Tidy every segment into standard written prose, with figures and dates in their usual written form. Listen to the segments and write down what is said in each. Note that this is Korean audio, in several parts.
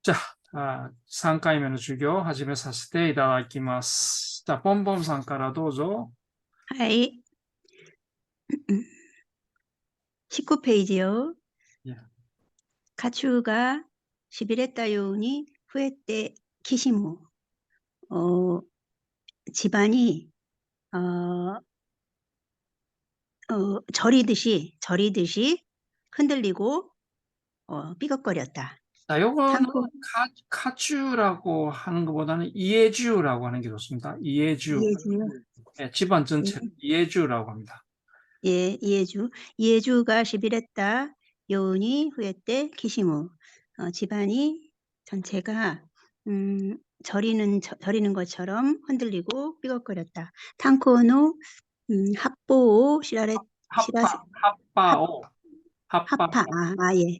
じゃあ、3回目の授業を始めさせていただきます。じゃあ、ポンポンさんからどうぞ。はい。19ページよ。家中がしびれたように増えてきしむ。집안이 저리듯이 흔들리고 삐걱거렸다. 요거는 탕코 카츄라고 하는 것보다는 이해주라고 하는 게 좋습니다. 이해주. 이해주, 예, 집안 전체를 이해주라고 합니다. 예, 이해주가 시비랬다. 여운이 후회때 기시무. 집안이 전체가 저리는 것처럼 흔들리고 삐걱거렸다. 탕코노 합보 시라레 시라세 합 핫바오, 예.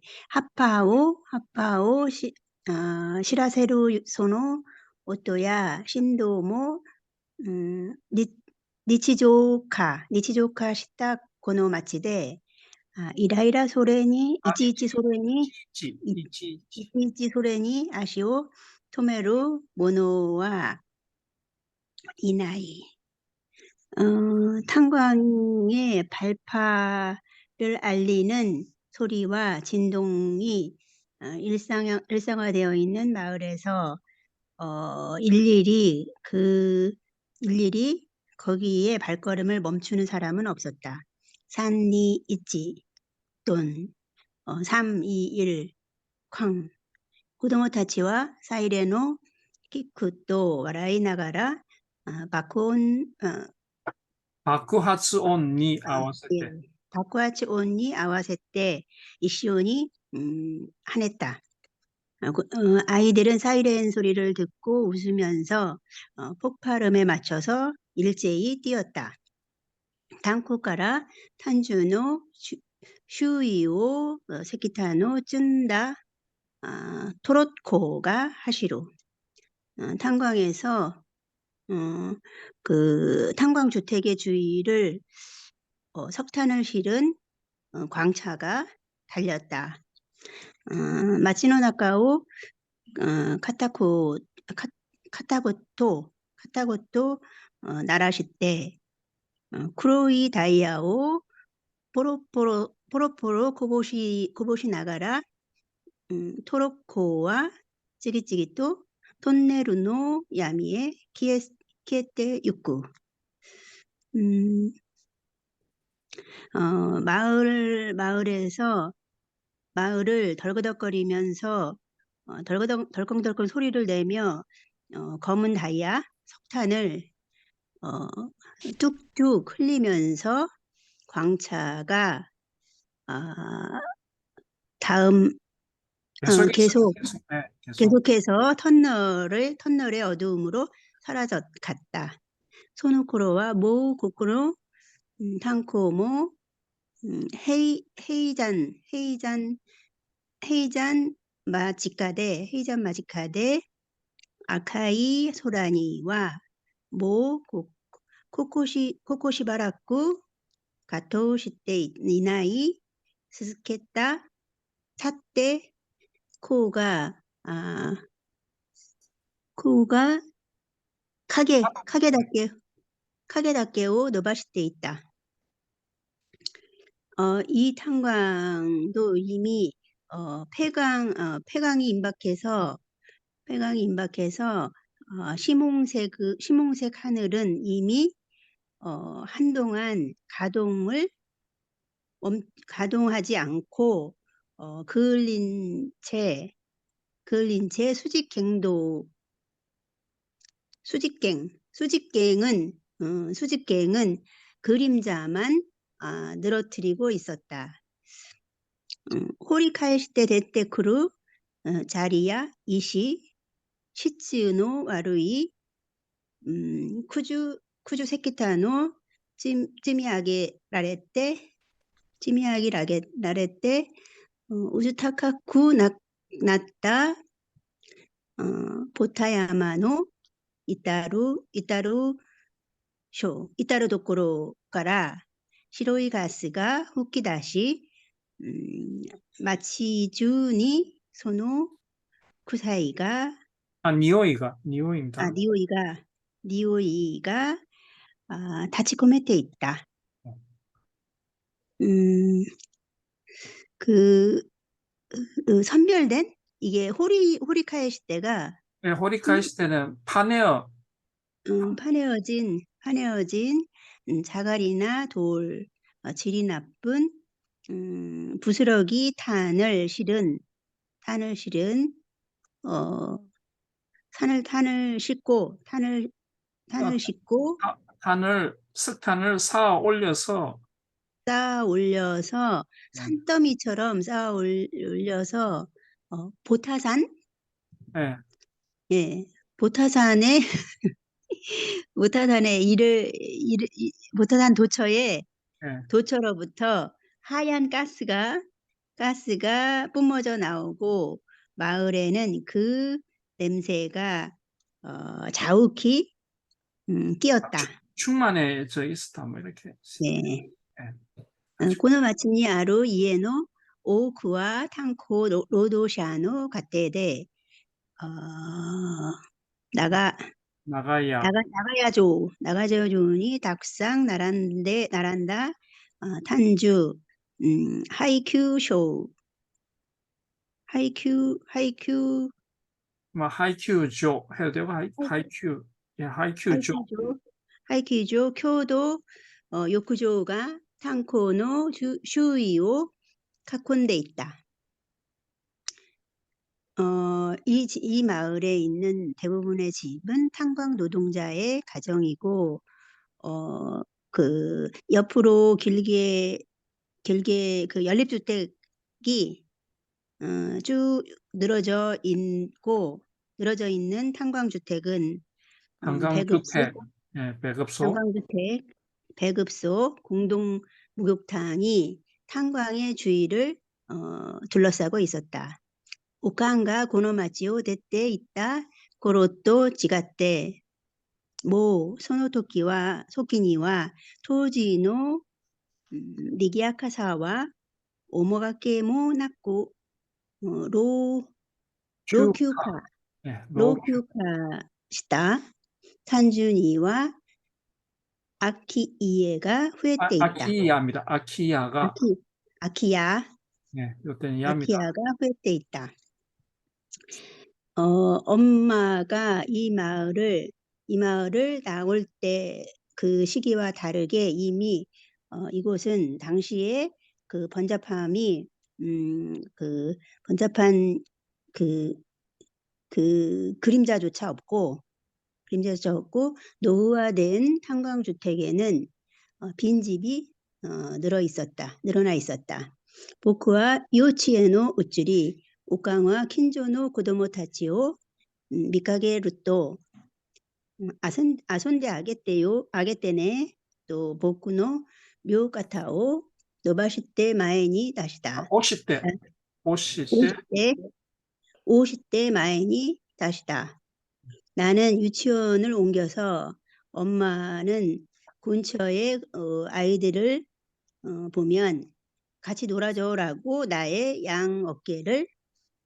하파오 시라세루 소노 오토야 신도모 니 니치조카 시타 고노 마치데 이라이라 소레니 이치이치 소레니 이치. 이치이치 소레니 아시오 토메루 모노와 이나이 탄광의 발파를 알리는 소리와 진동이 일상화되어 있는 마을에서 일일이 거기에 발걸음을 멈추는 사람은 없었다. 산니 있지 돈 3, 2, 1 쾅子供たちはサイレンを聞くと笑いながら爆発音に合わせ 예, て。 바쿠아치 온니 아와세때 이시온이 화냈다. 아이들은 사이렌 소리를 듣고 웃으면서 폭발음에 맞춰서 일제히 뛰었다. 단코카라 탄주노 슈이오 세키타노 쭌다 토로코가 하시로. 탄광에서 그 탄광 주택의 주위를 석탄을 실은 광차가 달렸다. 마치노 나카오 카타고토 나라시때 쿠로이 다이아오 포로포로 고보시 나가라 토로코와 찌리찌리또 톤네루노 야미에 키에테 육구 마을에서 마을을 덜그덕거리면서 덜컹덜컹 소리를 내며 검은 다이아 석탄을 뚝뚝 흘리면서 광차가 다음 계속해서 터널의 어두움으로 사라졌다. 소노코로와 모 고쿠노 탄코모 헤이잔 마지카데 아카이 소라니와 모 코코시바라쿠 가토시테 니나이 스스케타 찻때 코가 카게다케오 노바시테 있다. 이 탄광도 이미 폐광이 임박해서 시몽색 하늘은 이미 한동안 가동하지 않고 그을린 채 수직갱은 그림자만 늘어뜨리고 있었다. 호리카에시테 데테쿠루 자리야 이시 시츠노 와루이 쿠주 세키타노 찌미야기 라레테 우즈타카쿠 나타 보타야마노 이따루 도코로から白いガスが吹き出し、街中にその 쿠사이가 니오이입니다. 니오이가 다치코메테 있다. 음, 그 선별된 이게 호리카에시 때가 네, 호리카이 시대는 파네어, 파내어진 자갈이나 돌, 질이 나쁜 부스러기 탄을 실은 어, 탄을 싣고 석탄을 쌓아 올려서 쌓아 올려서 네, 산더미처럼 쌓아 올려서 보타산 네, 예 보타산에 보타산 네, 도처로부터 하얀 가스가 뿜어져 나오고 마을에는 그 냄새가 자욱히 끼었다. 충만해져 있었다. 뭐 이렇게. 네. 네, 아주 この町にある家の多くは炭鉱労働者の家庭で、나가 나가야 나가야조니 닭상 나란다 탄주 하이큐 뭐 하이큐조 해도 되고 하이큐 예 하이큐조 하이큐조 교도 요쿠조가 탄코노 슈이오 카콘데 있다. 이 마을에 있는 대부분의 집은 탄광 노동자의 가정이고, 그 옆으로 길게 그 연립주택이 쭉 늘어져 있는 탄광주택은 관광주택 예 배급소 배급소, 공동 목욕탕이 탄광의 주위를 둘러싸고 있었다. 오칸가 고노마치오 데테 있다. 고로또 지가테 소키니와 토지노 니기야카사와 오모가케모 나코 큐카 예 로큐카 시다. 탄준이와 아키이에가 후회때 있다. 아키야입니다. 아키야가 아키야 예 이때는 야입니다. 아키야가 후회때 있다. 엄마가 이 마을을 나올 때 그 시기와 다르게 이미 이곳은 당시에 그 번잡함이 그 번잡한 그 그림자조차 없고 노후화된 탄광주택에는 빈집이 늘어나 있었다. 보쿠와 요치에노 우츠리 오강와 킨조노 고도모 타치오 미카게루또 아손데 아게테네 또 보쿠노 묘가타오 노바시테 마에니 다시다. 50대 50대 마에니 다시다. 나는 유치원을 옮겨서 엄마는 근처에 아이들을 보면 같이 놀아줘라고 나의 양 어깨를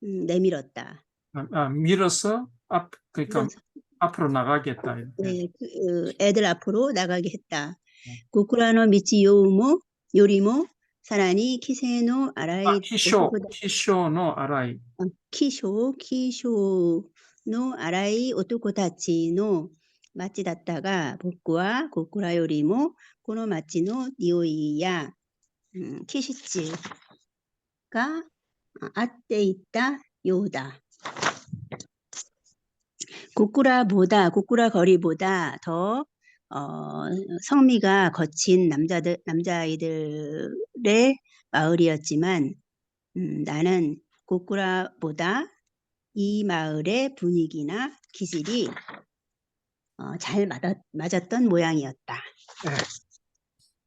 내밀었다. 밀어서 그러니까 앞으로 나가겠다 이렇게. 네, 애들 앞으로 나가게 했다. 고쿠라노 미치 요리모 사라니 키세노 아라이 키쇼노 아라이 키쇼노 아라이 오토코타치노 마치 다tta가 복구와 고쿠라 요리모 고노 마치노 니오이야 키시츠가 아때 있다 요다. 고쿠라 거리보다 더 성미가 거친 남자아이들의 마을이었지만 나는 고쿠라보다 이 마을의 분위기나 기질이 잘 맞았던 모양이었다. 네.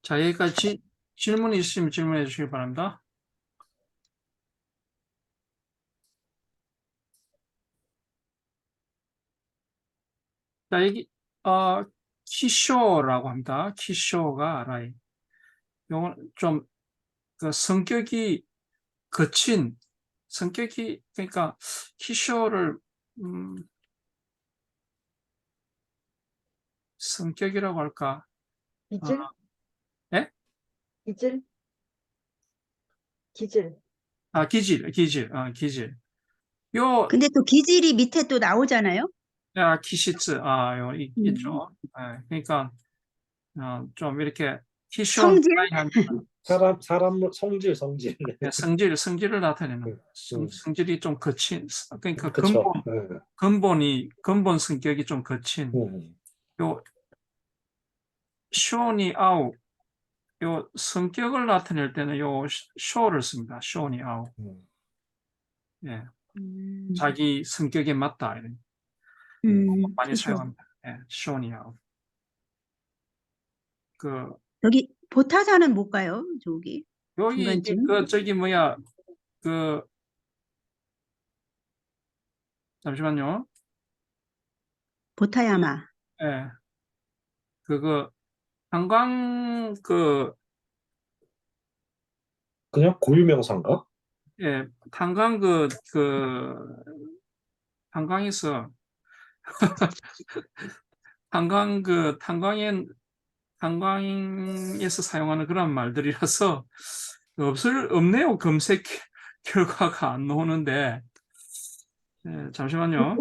자 여기까지 질문이 있으면 질문해 주시기 바랍니다. 자 여기 키쇼라고 합니다. 키쇼가 아라이. 요건 좀 그 성격이 거친 성격이, 그러니까, 키쇼를, 성격이라고 할까? 기질? 예? 기질? 기질. 기질. 요, 근데 또 기질이 밑에 또 나오잖아요. 키시츠, 있죠. 그러니까, 좀 이렇게, 키쇼 성질? 한 사람 성질. 성질을 나타내는, 성질이 좀 거친, 그러니까 그쵸. 근본 성격이 좀 거친, 요, 쇼니 아우, 요 성격을 나타낼 때는 요 쇼를 씁니다. 쇼니 아우. 예, 자기 성격에 맞다. 이런. 많이 키쇼. 사용합니다. 예, 쇼니 아우. 여기 보타사는 뭘까요? 저기 여기, 중간쯤. 잠시만요. 보타야마. 예, 한강, 그냥 고유명사인가? 예, 한강, 한강에서, 한강에서 사용하는 그런 말들이라서, 없네요. 검색 결과가 안 나오는데. 예, 잠시만요.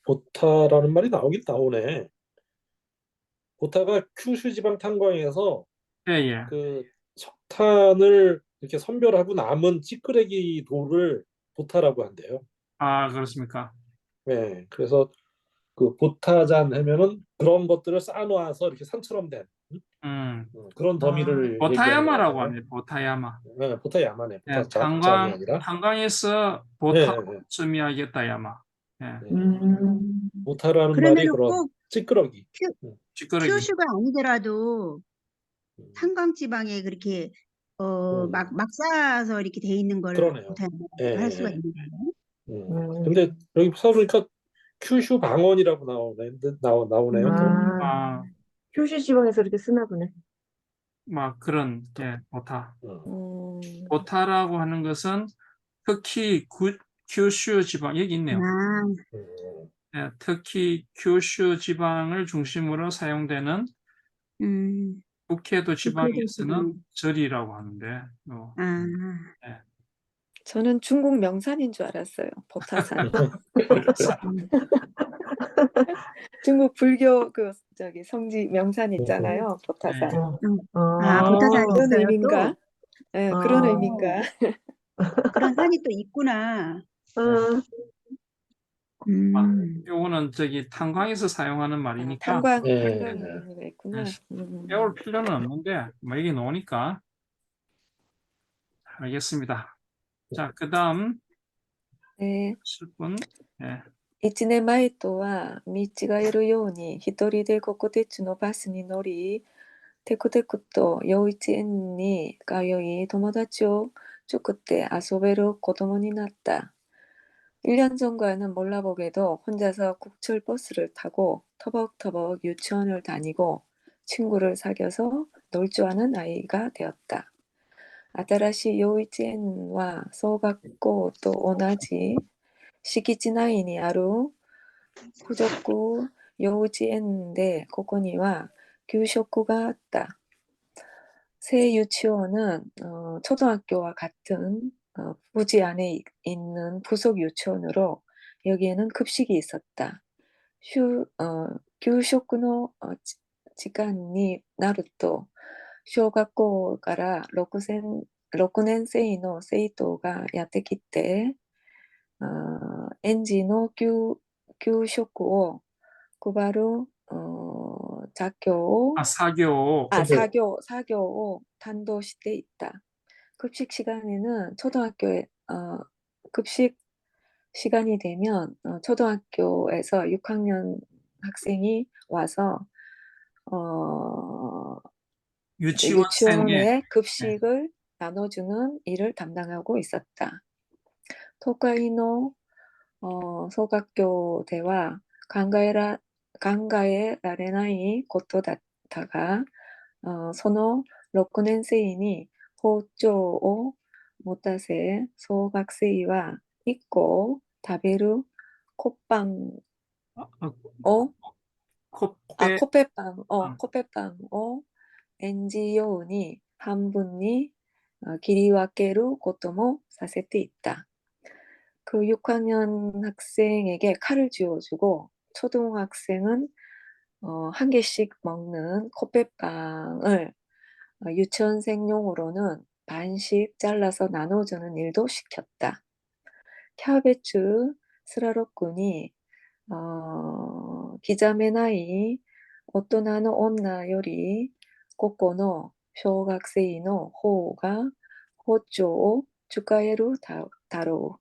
보타라는 말이 나오긴 나오네. 보타가 큐슈 지방 탄광에서 예. 그 석탄을 이렇게 선별하고 남은 찌끄레기 돌을 보타라고 한대요. 아, 그렇습니까? 네, 그래서 그 보타잔 하면은 그런 것들을 쌓아놓아서 이렇게 산처럼 된 그런 더미를 얘기하는 것 보타야마라고 같아요. 하네, 보타야마. 네, 보타야마네. 예, 보타잔이 아니라. 탄광에서 네, 보타쯤이야겠다, 야마. 예, 보타라는 말이 그러면은 그런 꼭 찌끄러기. 찌끄러기. 큐슈가 아니더라도 탄광 지방에 그렇게 막 쌓아서 이렇게 돼 있는 걸 그러네요. 보타야마라고 예, 할 수가 예. 있는 거예요. 근데 여기 써보니까 큐슈 방언이라고 나오네요. 또. 휴식 지방에서 이렇게 쓰나 보네. 막 그런, 예, 보타. 음. 보타라고 하는 것은 특히 규슈 지방, 여기 있네요. 예, 특히 규슈 지방을 중심으로 사용되는 북해도 지방에서는 절이라고 하는데, 예. 저는 중국 명산인 줄 알았어요. 보타산. 중국 불교 성지 명산 있잖아요. 보타산. 보타산이 그런 있어요 의미인가? 또? 네, 그런 의미인가? 그런 산이 또 있구나. 요거는 탄광에서 사용하는 말이니까 탄광 의미가 있구나. 배울 필요는 없는데 뭐 여기 나오니까 알겠습니다. 자, 그다음 네. 10분. 예. 1年前とは見違えるように一人で国鉄のバスに乗り、テクテクと幼稚園に通い、友達を作って遊べる子供になった。 1년 전과는 몰라보게도 혼자서 국철 버스를 타고 터벅터벅 유치원을 다니고 친구를 사귀어서 놀 줄 아는 아이가 되었다. 新しい幼稚園は小学校と同じ敷地内にある附属幼稚園でここには給食があった. 새 유치원은 초등학교와 같은 부지 안에 있는 부속 유치원으로 여기에는 급식이 있었다.給食の時間になると小学校から6年生の生徒がやってきて、園児の給食を配る사교を担当していた. 급식 시간에는 초등학교에 급식 시간이 되면 초등학교에서 6학년 학생이 와서 유치원에 급식을 나눠주는 일을 담당하고 있었다. 토카이노 소각교 대와 간가에 라레나이 곳도 다가 その6年生に包丁を持たせ、小学生は1個を食べるコッパン 아, 아, を、코빼 コペパンを、아, コペパンを演じように半分に切り分けることもさせていった. 그 6학년 학생에게 칼을 쥐어주고 초등학생은 한 개씩 먹는 코페빵을 유치원생용으로는 반씩 잘라서 나눠주는 일도 시켰다. 캬베츠 스라로군이 기자의 나이 大人の女より個々の小学生の方が包丁を使えるだろ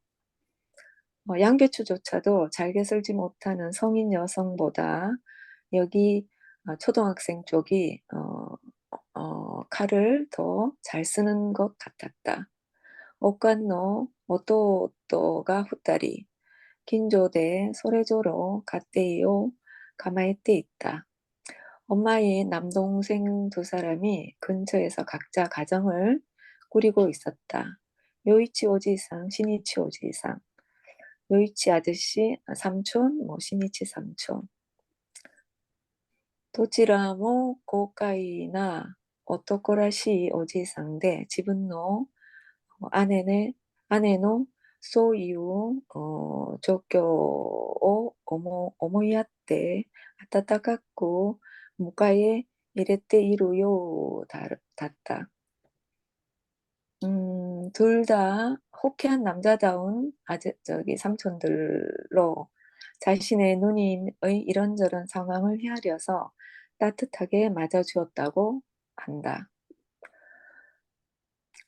う. 양배추조차도 잘게 썰지 못하는 성인 여성보다 여기 초등학생 쪽이 칼을 더 잘 쓰는 것 같았다. 他の弟が2人、近所でそれぞれ家庭を構えていた. 엄마의 남동생 2사람이 근처에서 각자 가정을 꾸리고 있었다. 요이치 오지상, 시니치 오지상. 요이치 아저씨, 삼촌, 시니치 삼촌. どちらも豪快な男らしいおじいさんで、自分の姉のそういう状況を思いやって温かく迎え入れているようだった. 둘 다 호쾌한 남자다운 삼촌들로 자신의 누님의 이런저런 상황을 헤아려서 따뜻하게 맞아주었다고 한다.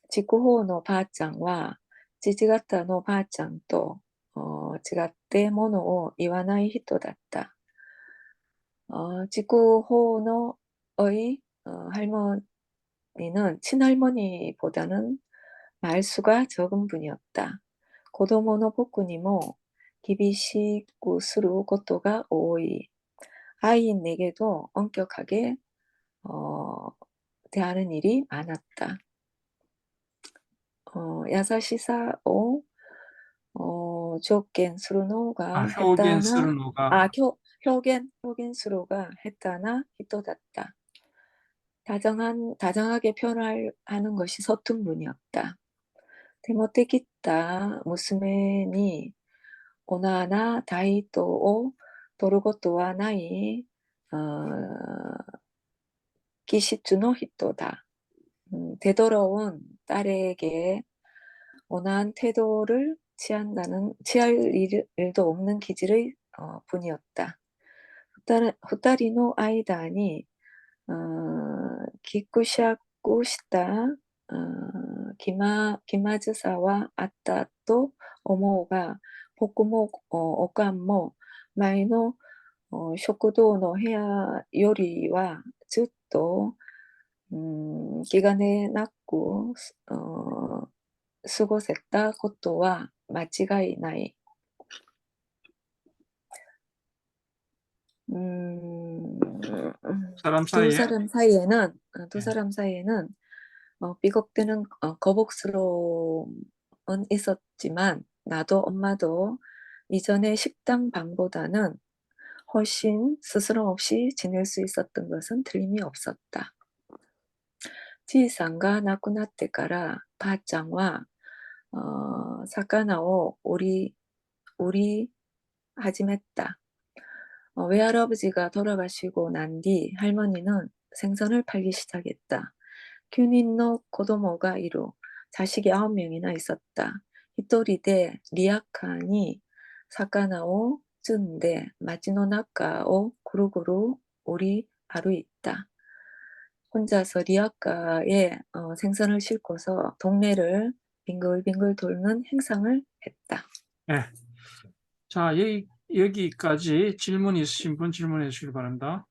지코호のばあちゃんは父方のばあちゃんと違ってものを言わない人だった. 지코호の할머니는 친할머니보다는 말수가 적은 분이었다. 子供の僕にも厳しくすることが多い. 아이인 내게도 엄격하게 대하는 일이 많았다. 優しさを条件するのが下手 표현 な 쓰는 거가表現するが下手な人だった. 다정하게 표현하는 것이 서툰 분이었다. 잘못되겠다.娘に 오나나 다이토 도를 것도はない 기시츠의 히토다. 되돌아온 딸에게 온화한 태도를 취할 일도 없는 기질의 분이었다. 二人の間にぎくしゃくした気まずさはあったと思うが、僕もおかんも前の食堂の部屋よりはずっと気兼ねなく過ごせたことは間違いない。사람 두 사이에 사람 사이에는 삐걱대는 거북스러움은 있었지만 나도 엄마도 이전의 식당 방보다는 훨씬 스스럼 없이 지낼 수 있었던 것은 틀림이 없었다. じいさんが亡くなってからばあちゃんは魚を売り始めた. 외할아버지가 돌아가시고 난 뒤 할머니는 생선을 팔기 시작했다. 균인노 고도모가 이루 자식이 9명이나 있었다. 히토리데 리아칸이 사카나오 쯔는데 마지노 나카오 구루구루 오리 아루있다. 혼자서 리아카에 생선을 싣고서 동네를 빙글빙글 돌는 행상을 했다. 네. 자, 여기까지 질문 있으신 분 질문해 주시기 바랍니다.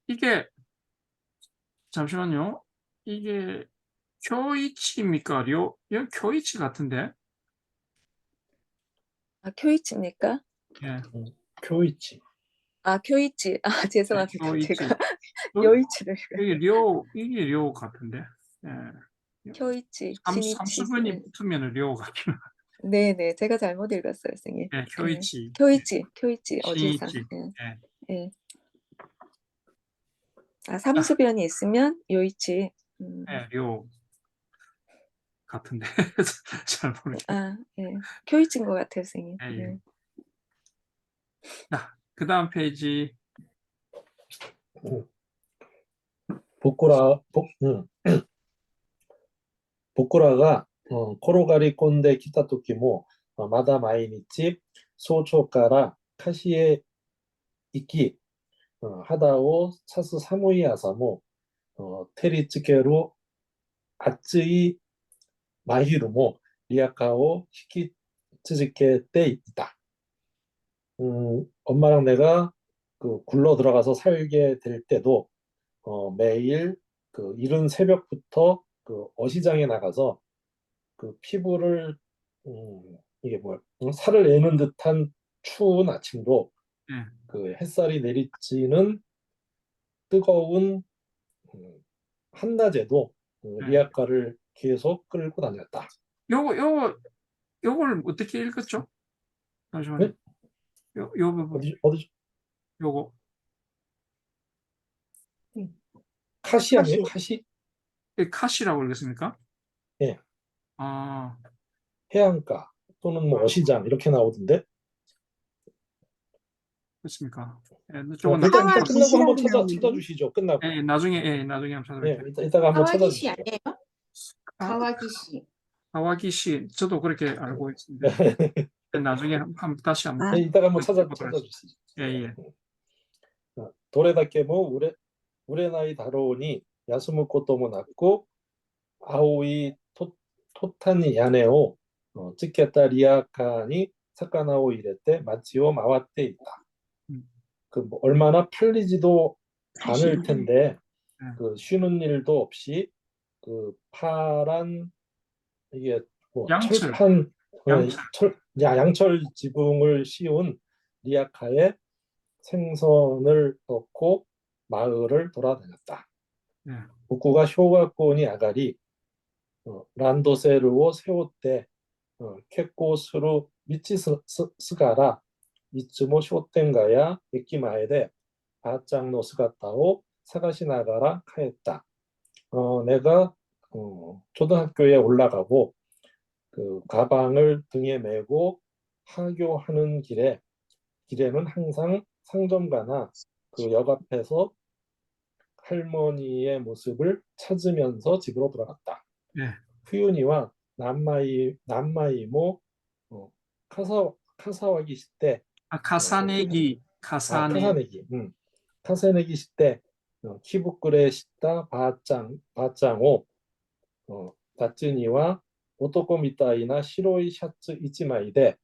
이게 잠시만요. 이게 교이치입니까? 여기 교이치 같은데? 교이치입니까? 예. 교이치. 아, 교이치. 아, 죄송합니다. 교이치. 제가 어? 요이치를. 이게 료 같은데. 예. 교이치, 시니치. 삼수분이 붙으면 료 같긴. 네네, 제가 잘못 읽었어요, 선생님. 예, 교이치. 교이치, 죄송. 시니치. 예. 예. 아, 삼수변이 있으면 요이치. 예, 료 같은데. 잘 모르겠어요. 아, 예. 교이치인 것 같아요, 선생님. 예, 예. 네. 자, 그 다음 페이지. 보쿠라가 코로가리 꼰대 기타 토키모 마다 마이니치 소초카라 카시에 이키 하다오 차스 사무이 아사모 테리츠케로 아츠이 마히루모 리아카오 히키 츠즈케 때 있다. 엄마랑 내가 그 굴러 들어가서 살게 될 때도 매일 그 이른 새벽부터 그 어시장에 나가서 그 피부를 이게 뭐야 살을 내는 듯한 추운 아침도 예. 그 햇살이 내리쬐는 뜨거운 한낮에도 네. 리아카를 계속 끌고 다녔다. 요걸 어떻게 읽었죠? 잠시만요. 네? 요 부분, 어디 요거. 카시 아니에요? 카시? 이게 카시라고 읽었습니까? 예. 아, 해안가 또는 뭐 어시장 이렇게 나오던데. 그렇습니까? 예, 조금 일단 하와기 끝나고 한번 시라고 나오는데. 찾아주시죠. 끝나고. 나중에 한번 예, 찾아볼게요. 이따가 한번 하와기시 찾아주시죠. 아니에요? 아, 하와기시. 하와기시, 저도 그렇게 알고 있습니다. 나중에 다시 한번. 아, 예, 이따가 한번 해보도록 찾아주시죠. 예, 예. 도레다케모 우레나이 다로우니 야스무코토모 낳고 아오이 토타니 야네오 찌케타 리아카니 사카나오 이레때 마치오 마와테 있다. 뭐 얼마나 팔리지도 않을 텐데 그 쉬는 일도 없이 그 파란 이게 뭐 양철. 철판 양철. 양철 지붕을 씌운 리아카에 생선을 넣고 마을을 돌아다녔다. 예. 북구가 쇼가코니 아가리 란도세르오 세오테 케코스루 미치스가라 이츠모 쇼텐가야 에키마에데 아짱노 스가타오 사가시나가라 카했다. 내가 초등학교에 올라가고 그 가방을 등에 메고 하교하는 길에는 항상 상점가나 그 역 앞에서 할머니의 모습을 찾으면서 집으로 돌아갔다. 예. 후유니와 남마이모 카사와기 시대 카사네기. 카사네기 시대 키부쿠레 시다 바짱오 다츠니와 오토코 미타이나 시로이 샤츠 이치마이데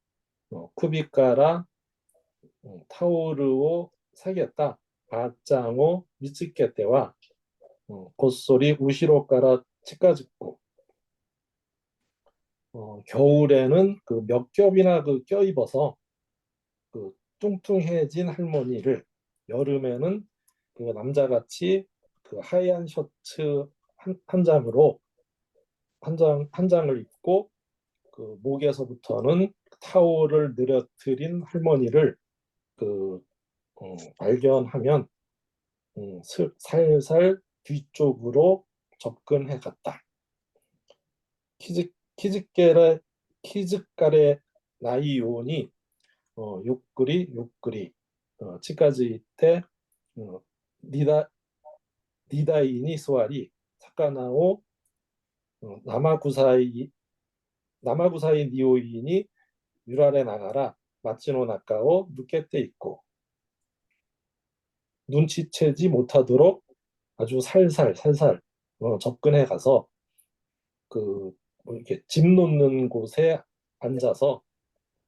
쿠비카라 타오르오 사겠다 바짱오 미츠케테와 곧소리 우시로가라 치까짓고 겨울에는 그 몇 겹이나 그 껴입어서 그 뚱뚱해진 할머니를 여름에는 그 남자같이 그 하얀 셔츠 한 장으로 한 장을 입고 그 목에서부터는 타올을 늘어뜨린 할머니를 그 발견하면 살살 뒤쪽으로 접근해 갔다. 키즈카레 나이오니 욕구리 치까지 때 니다이니 스와리 사카나오 나마구사이 니오이니 유라레 나가라 마치노 나카오 누케테 있고 눈치채지 못하도록 아주 살살 접근해 가서 그 뭐 이렇게 집 놓는 곳에 앉아서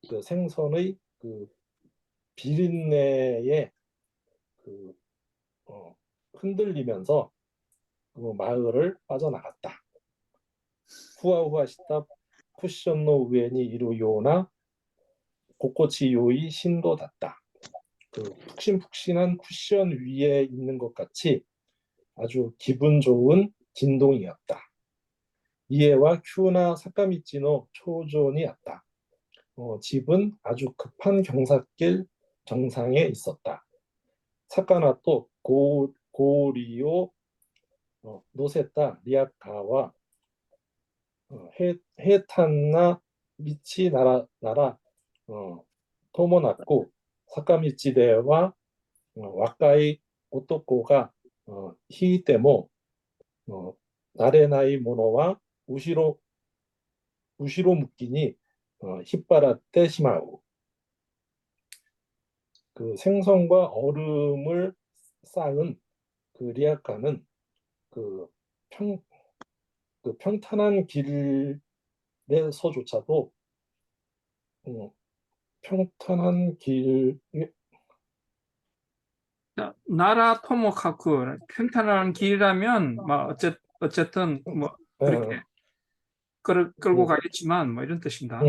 그 생선의 그 비린내에 그 흔들리면서 그 마을을 빠져나갔다. 후아후아시타 쿠션노 우에니 이루요나 고코치 요이 신도 닿다. 그 푹신푹신한 쿠션 위에 있는 것 같이 아주 기분 좋은 진동이었다. 이에와 큐나 사카미치노 초존이었다. 집은 아주 급한 경사길 정상에 있었다. 사카나 또 고리오 노세타 리아카와 헤탄나 미치 나라 토모나쿠 사카미치데와 와카이 오토코가 히이테모 나레나이 모노와 우시로 무끼니 히빠라테 시마우. 그 생선과 얼음을 쌓은 그 리아카는 그 평탄한 길에서조차도 평탄한 길 나라 토모카쿠 평탄한 길이라면 뭐 어쨌든 뭐 그렇게 끌고 가겠지만 뭐 이런 뜻입니다.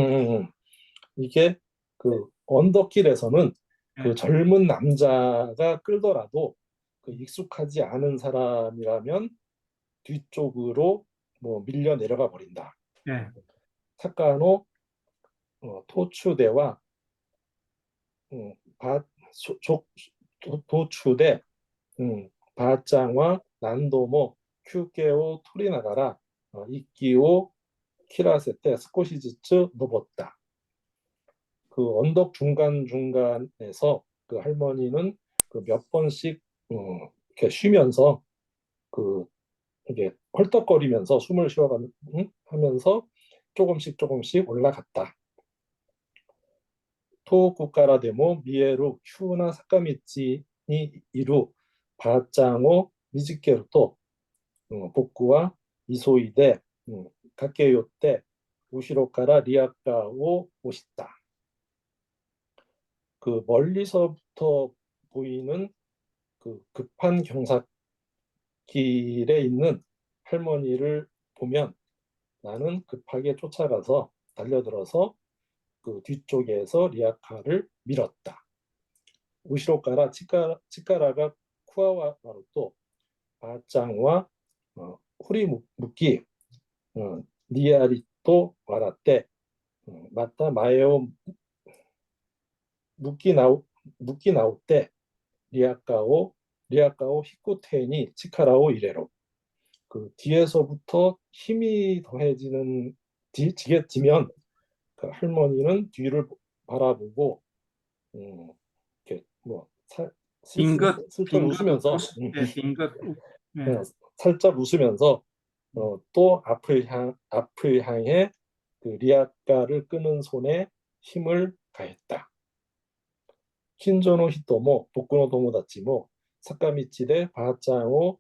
이게 그 언덕길에서는 그 네. 젊은 남자가 끌더라도 그 익숙하지 않은 사람이라면 뒤쪽으로 뭐 밀려 내려가 버린다. 네. 사카노 토추대와 도추대 바짱와 난도모 큐케오 토리나가라 이끼오 키라세테 스코시즈츠 노봤다. 그 언덕 중간중간에서 그 할머니는 그 몇 번씩 이렇게 쉬면서 그 이게 헐떡거리면서 숨을 쉬어가면서 조금씩 올라갔다. 토쿠카라 데모 미에루 큐나 사카미치니 이루 바짱오 미지케루 또 복구와 이소이데 가케요때 우시로카라 리아카오 오시다. 그 멀리서부터 보이는 그 급한 경사길에 있는 할머니를 보면 나는 급하게 쫓아가서 달려들어서 그 뒤쪽에서 리아카를 밀었다. 우시로카라 치카라가 쿠아와로 또 바짱와 후리 무끼 니아리또 와라떼 마타 마에오 무끼 나올 때 리아카오 히쿠테니 치카라오 이레로. 그 뒤에서부터 힘이 더해지는 지면 그 할머니는 뒤를 바라보고 이렇게 뭐 슬쩍 웃으면서 살짝 웃으면서 또 앞을 향해 그 리아카를 끄는 손에 힘을 가했다. 신조노 히토모 복구노 도모다치모 사카미치데 바짱오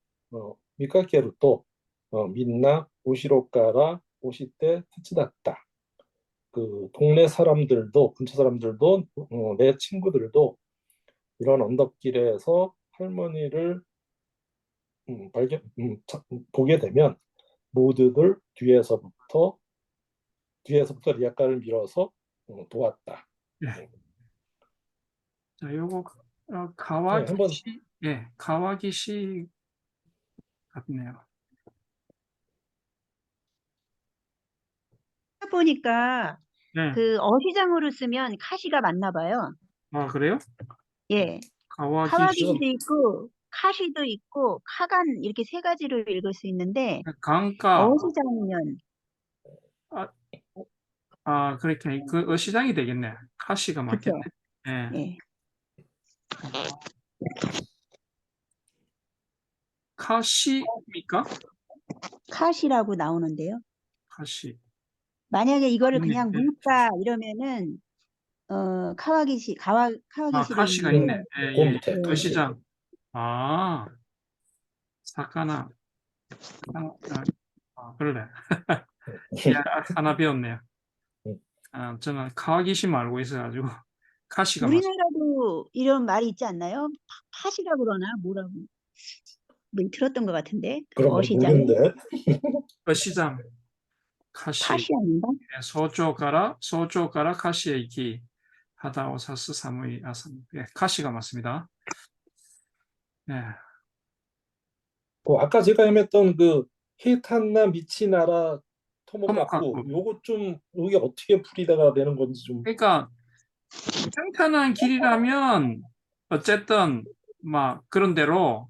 미카케루 또 민나 오시로카라 오시테 테츠다tta. 그 동네 사람들도 근처 사람들도 내 친구들도 이런 언덕길에서 할머니를 보게 되면 모두들 뒤에서부터 리아카를 밀어서 도왔다. 네. 자, 요거 한번 가와기시 같네요. 보니까 네. 그 어시장으로 쓰면 카시가 맞나 봐요. 아, 그래요? 예. 가와기시. 카와기시도 있고 카시도 있고 카간 이렇게 세 가지로 읽을 수 있는데 강가. 어시장이면 그렇게 그 어시장이 되겠네. 카시가 그쵸? 맞겠네. 예. 예. 카시입니까? 카시라고 나오는데요. 카시. 만약에 이거를 네, 그냥 네. 묻다 이러면은 카와기시로 카시가 읽는데 있네. 예, 그 예. 밑에 어시장. 사카나. 그래. 하나 배웠네요. 저는 카와기시 알고 있어가지고 카시가 맞습니다. 우리나라도 이런 말이 있지 않나요? 파시라 그러나 뭐라고 들었던 것 같은데 그런 걸 어시장 모르는데. 어시장. 카시. 파시 아닌가? 早朝からカシへ行き、 하다오사스 사무이 아산. 예, 카시가 맞습니다. 예, 아까 제가 헤맸던 그 히탄나 미치나라 토모카쿠 토모카쿠. 요거 좀 이게 어떻게 풀이가 되는 건지 좀. 그러니까 평탄한 길이라면 어쨌든 막 그런 대로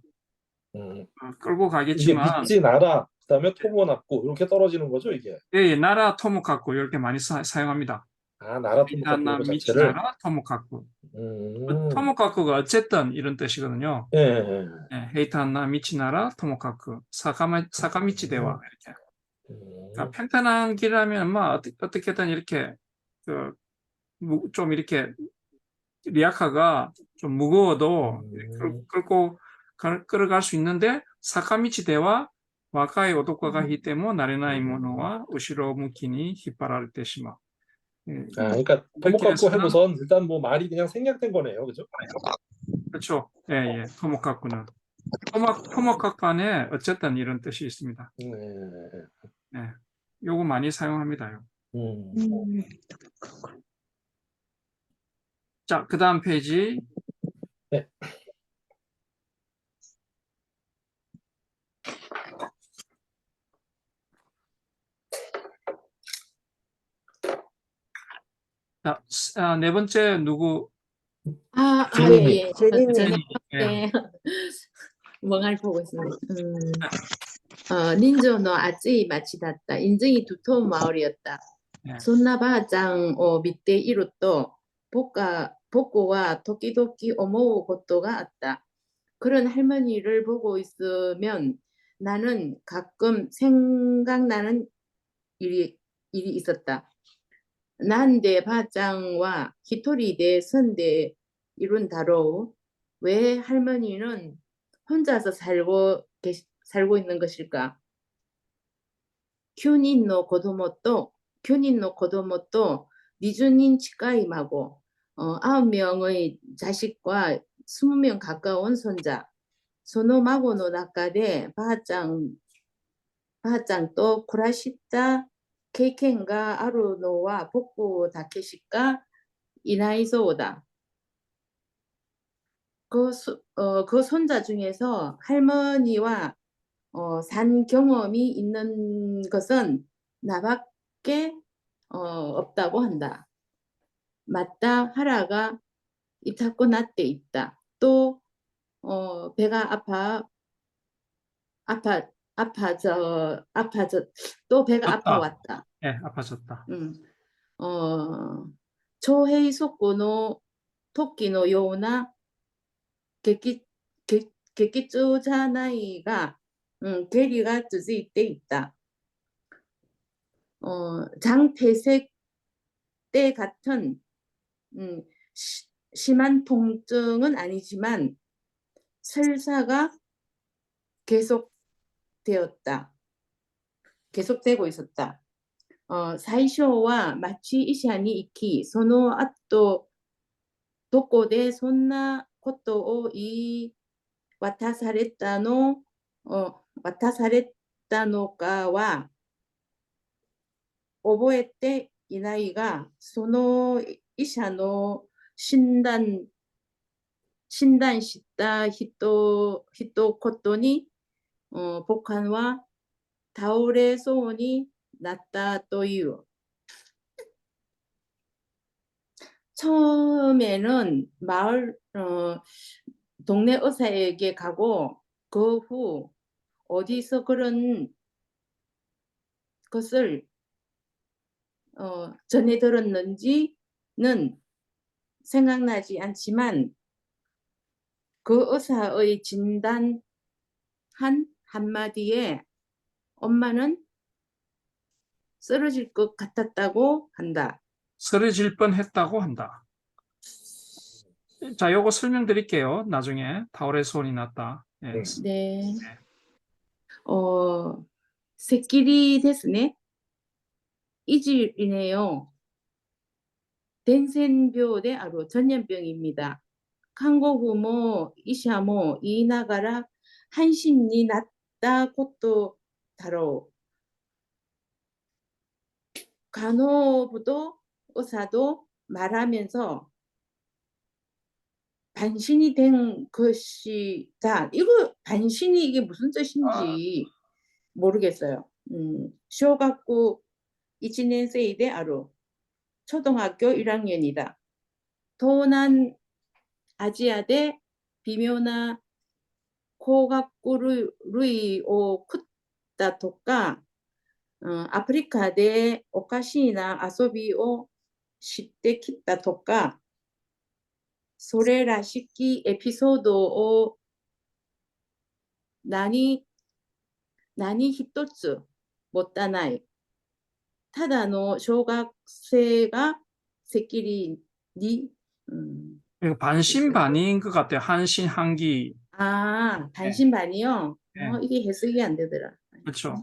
음, 끌고 이게 가겠지만, 미치나라 그다음에 토모나쿠 이렇게 떨어지는 거죠 이게. 예, 나라 토모카쿠 이렇게 많이 사용합니다. 아, 나라 토모카쿠 히타나 요거 자체를. 미치나라 토모카쿠. 음. 토모카쿠가 어쨌든 이런 뜻이거든요. 예, 예, 예. 예, 헤이타나 미치나라 토모카쿠 사카미치 대와 이렇게. 그러니까 평탄한 길이라면 막 어떻게든 이렇게 그 좀 이렇게 리아카가 좀 무거워도 끌고 끌어갈 수 있는데 사카미치 대와 와카이 오토카가 히테모 나레나이 모노와 우시로 무키니 히파라를 때시마. 아, 그러니까 토모카쿠 해보선 일단 뭐 말이 그냥 생략된 거네요, 그죠? 그렇죠. 예, 예. 토모카쿠는 토모카쿠 안에 어쨌든 이런 뜻이 있습니다. 네. 예. 요거 많이 사용합니다요. 자, 그 다음 페이지. 네. 자, 네 번째 누구? 제니님. 예. 제니님. 제니. 예. 네. 멍할 보고 있습니다. 닌조의 熱い町だった。 인증이 두터운 마을이었다. 예. 손나바짱 밑에 이루또 복고와 도끼도끼 어머우 것도가 왔다. 그런 할머니를 보고 있으면 나는 가끔 생각나는 일이 있었다. 난데 바짱과 히토리데 선데 이룬다로 왜 할머니는 혼자서 살고 있는 것일까? 9人の子供と 20인 치과임하고 9명의 자식과 20명 가까운 손자. その孫の中でばあちゃんと暮らした経験があるのは僕だけしかいないそうだ. 그 손자 중에서 할머니와 산 경험이 있는 것은 나밖에 없다고 한다. 맞다. 하라가 입 닫고 나때 있다. 또 배가 또 배가 아파왔다. 예, 아파졌다. 초헤이 속고노 토끼노 요나 객기쭈자나이가 괴리가 続いていた. 장폐색 때 같은 심한 통증은 아니지만 설사가 계속되고 있었다. 사이쇼와 마치 이시안이 이키, その後どこでそんなことを渡されたのかは覚えていないが、その医者の診断した人に僕は倒れそうになったという. 처음에는 동네 의사에게 가고 그 후 어디서 그런 것을 전해 들었는지는 생각나지 않지만 그 의사의 진단 한마디에 엄마는 쓰러질 것 같았다고 한다. 쓰러질 뻔했다고 한다. 자, 요거 설명드릴게요. 나중에 타오레 소리 났다. 예. 네. 새끼리 ですね. 이질이네요. 덴센병で 아루 전염병입니다. 한국모 이샤모 이나가라 한신이 났다 것도 다뤄. 간호부도 의사도 말하면서 반신이 된 것이다. 이거 반신이 이게 무슨 뜻인지 모르겠어요. 쇼가쿠 1年生である 초등학교 1학년이다. 동남 아시아대 비묘나 고각구의を食ったとか、アフリカでおかしいな遊びをしてきたとか、それらしきエピソードを何一つ持たない。ただの小学生が責任이거 반신반의인 것 같아요. 한신한기. 반신반의요? 네. 이게 해석이 안 되더라. 그렇죠.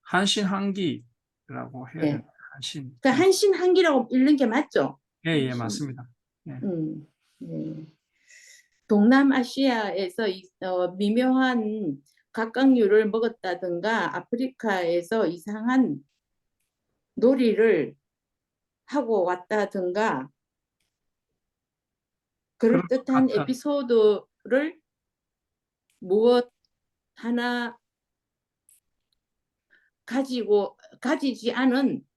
한신한기라고 해야 네. 돼요. 한신. 그러니까 한신한기라고 읽는 게 맞죠? 예, 맞습니다. 예. 네. 동남아시아에서 미묘한 각각류를 먹었다든가 아프리카에서 이상한 놀이를 하고 왔다든가 그럴듯한 같아. 에피소드를 무엇 하나 가지지 않은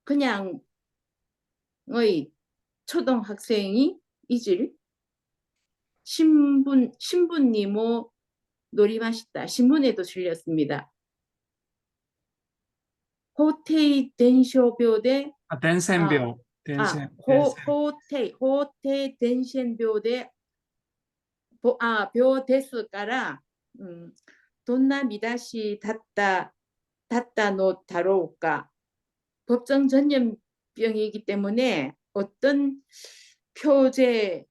그냥의 초등학생이 이질 신부님모 놀이마시다. 신문에도 실렸습니다. 호테이 덴쇼병대 덴센병. 호테이 덴센병대 벼ですからどんな見出しだったのだろうか. 법정 전염병이기 때문에 어떤 표제였을까?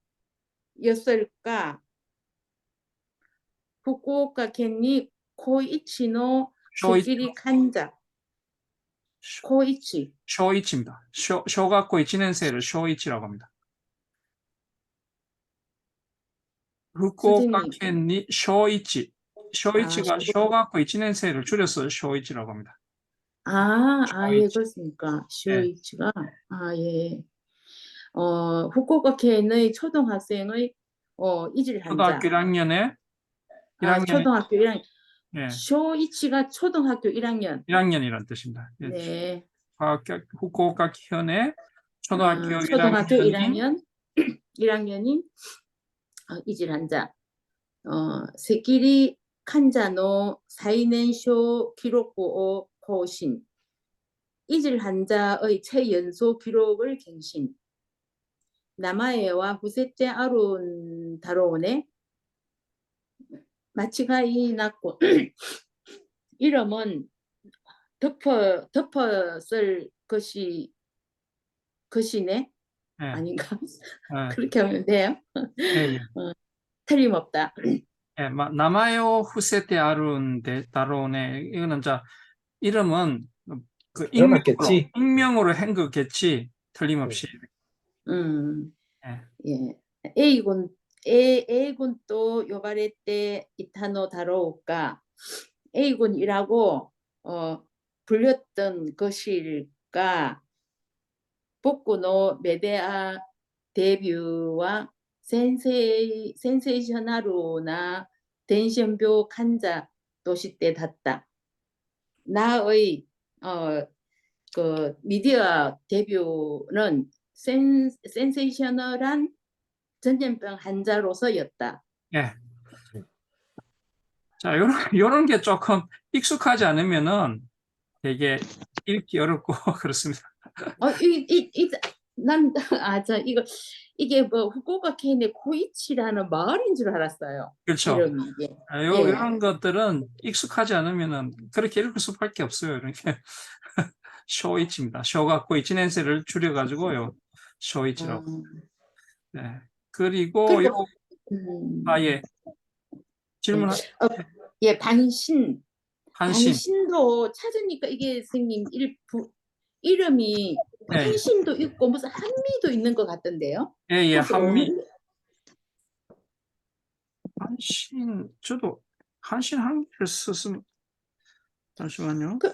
후쿠오카 켄니 코이치노 세키리 칸자. 코이치. 쇼이치입니다. 쇼가쿠 1年生를 쇼이치라고 합니다. 후쿠오카 켄니 쇼이치. 쇼이치가 쇼가쿠 1年生를 줄여서 쇼이치라고 합니다. 예, 그렇습니까? 쇼이치가. 예. 후쿠오카 켄의 초등학생의 이질 한자. 초등학교 1학년에 초등학교 1학년. 예. 쇼이치가 초등학교 1학년. 1학년이라는 뜻입니다. 예. 네. 후쿠오카 켄의 초등학교 1학년인 이질 한자. 세키리 칸자노 사이넨쇼 기록부 고신. 이질 한자의 최연소 기록을 갱신. 나마에와 후세테 아룬 다로오네. 마치가이 났고 이름은 덮었을 것이네. 예. 아닌가? 예. 그렇게 하면 돼요. 예. 틀림없다. 예, 나마요 후세테 아룬 다로네. 이거는 이름은 그 익명으로 한 거겠지. 틀림없이. 예. A군 또 요바레테 이타노 다로우까. A군이라고 불렸던 것일까. 복구노 메데아 데뷔와 센세이셔나루나 덴션뷰 칸자 도시 때 닿다. 나의 그 미디어 데뷔는 센세이셔널한 전염병 환자로서였다. 예. 자, 요런 게 조금 익숙하지 않으면은 되게 읽기 어렵고 그렇습니다. 이게 뭐 후쿠오카 켄의 코이치라는 마을인 줄 알았어요. 그렇죠. 이름이. 이런 것들은 익숙하지 않으면은 그렇게 읽을 수밖에 없어요. 이렇게 쇼이치입니다. 쇼가쿠 1年生를 줄여가지고요. 쇼이치라고. 네. 그리고 예. 질문. 예, 반신도 찾으니까 이게 선생님 이름이 한신도 있고 무슨 한미도 있는 것 같던데요? 예, 한미. 저도 한신 한기를 썼으면 잠시만요. 그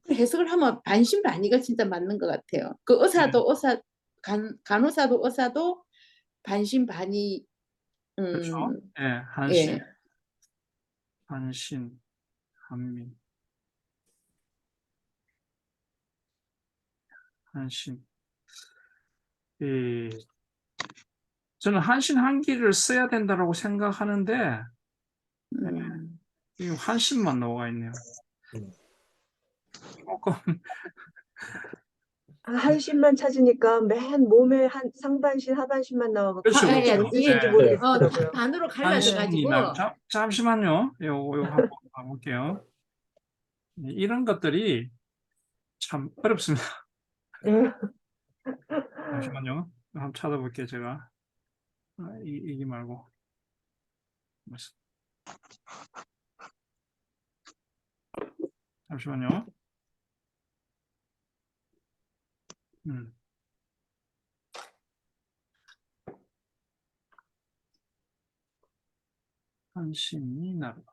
해석을 하면 반신반의가 진짜 맞는 것 같아요. 그 간호사도 의사도 반신반의 그렇죠. 예, 예. 한신, 한민, 한신. 저는 한신 한기를 써야 된다고 생각하는데 이 한신만 나와 있네요. 조금 한신만 찾으니까 맨 몸에 한 상반신, 하반신만 나와서 그렇죠, 그게 그렇죠. 뭔 뜻인지 네. 모르겠더라고요. 반으로 한신이 갈라져가지고 잠시만요. 요거 한번 봐볼게요. 이런 것들이 참 어렵습니다. 잠시만요. 한번 찾아볼게요, 제가. 이게 말고. 잠시만요. 한신이 나루.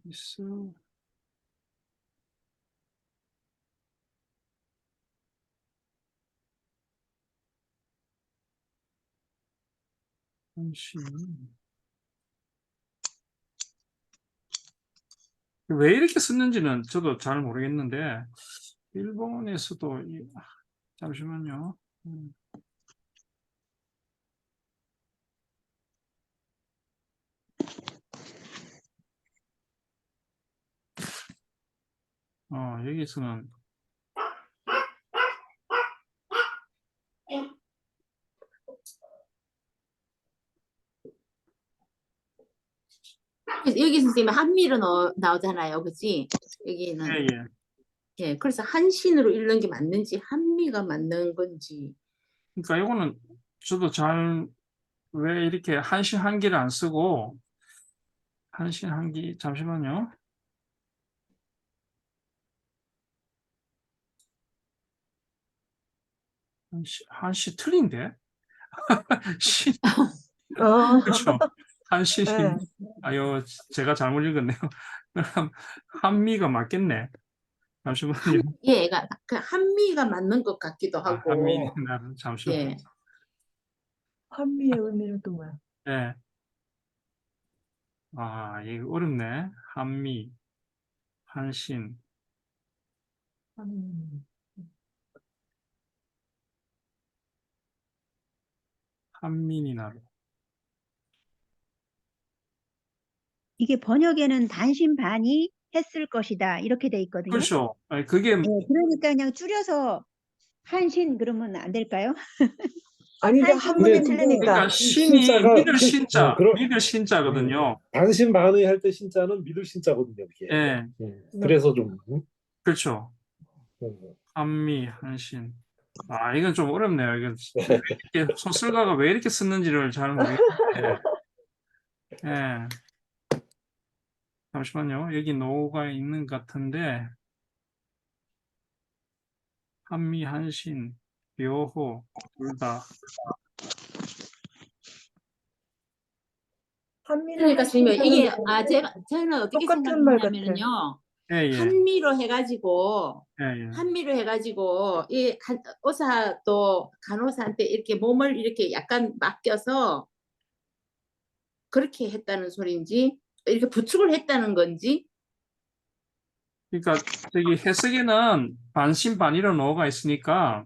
있어. 한신. 왜 이렇게 썼는지는 저도 잘 모르겠는데 일본에서도 잠시만요. 여기서는 여기 선생님 한미로 나오잖아요, 그치? 여기는 예. 예, 그래서 한신으로 읽는 게 맞는지 한미가 맞는 건지. 그러니까 이거는 저도 왜 이렇게 한신 한기를 안 쓰고 한신 한기 잠시만요. 한시 틀린데? 신 그렇죠. 한신이 네. 아유 제가 잘못 읽었네요. 그럼 한미가 맞겠네. 잠시만요. 예, 그 한미가 맞는 것 같기도 하고. 한미 나는 잠시만요. 예. 한미의 의미는 또 뭐야? 예. 이거 어렵네. 한미, 한신, 한민이 나루. 이게 번역에는 단신반이 했을 것이다 이렇게 돼 있거든요. 그렇죠. 그게 네, 그러니까 그냥 줄여서 한신 그러면 안 될까요? 아닌데 한신 한문이 근데 틀리니까. 그러니까 신이 신자가 믿을 신자, 그럼- 믿을 신자거든요. 반신반의 할 때 신자는 믿을 신자거든요, 이게. 예, 그래서 좀 그렇죠. 한미, 한신. 이건 좀 어렵네요. 이건 이렇게 소설가가 왜 이렇게 썼는지를 잘 모르겠는데. 예. 잠시만요. 여기 노가 있는 것 같은데. 한미, 한신, 묘호, 둘 다. 한미는 그러니까 선생님 이게 한신이라는 저는 어떻게 똑같은 말 같아. 생각했냐면요. 예. 한미로 해가지고 예. 한미로 해가지고 이 의사도 간호사한테 이렇게 몸을 이렇게 약간 맡겨서 그렇게 했다는 소리인지 이렇게 부축을 했다는 건지. 그러니까 저기 해석에는 반신반의로 노가 있으니까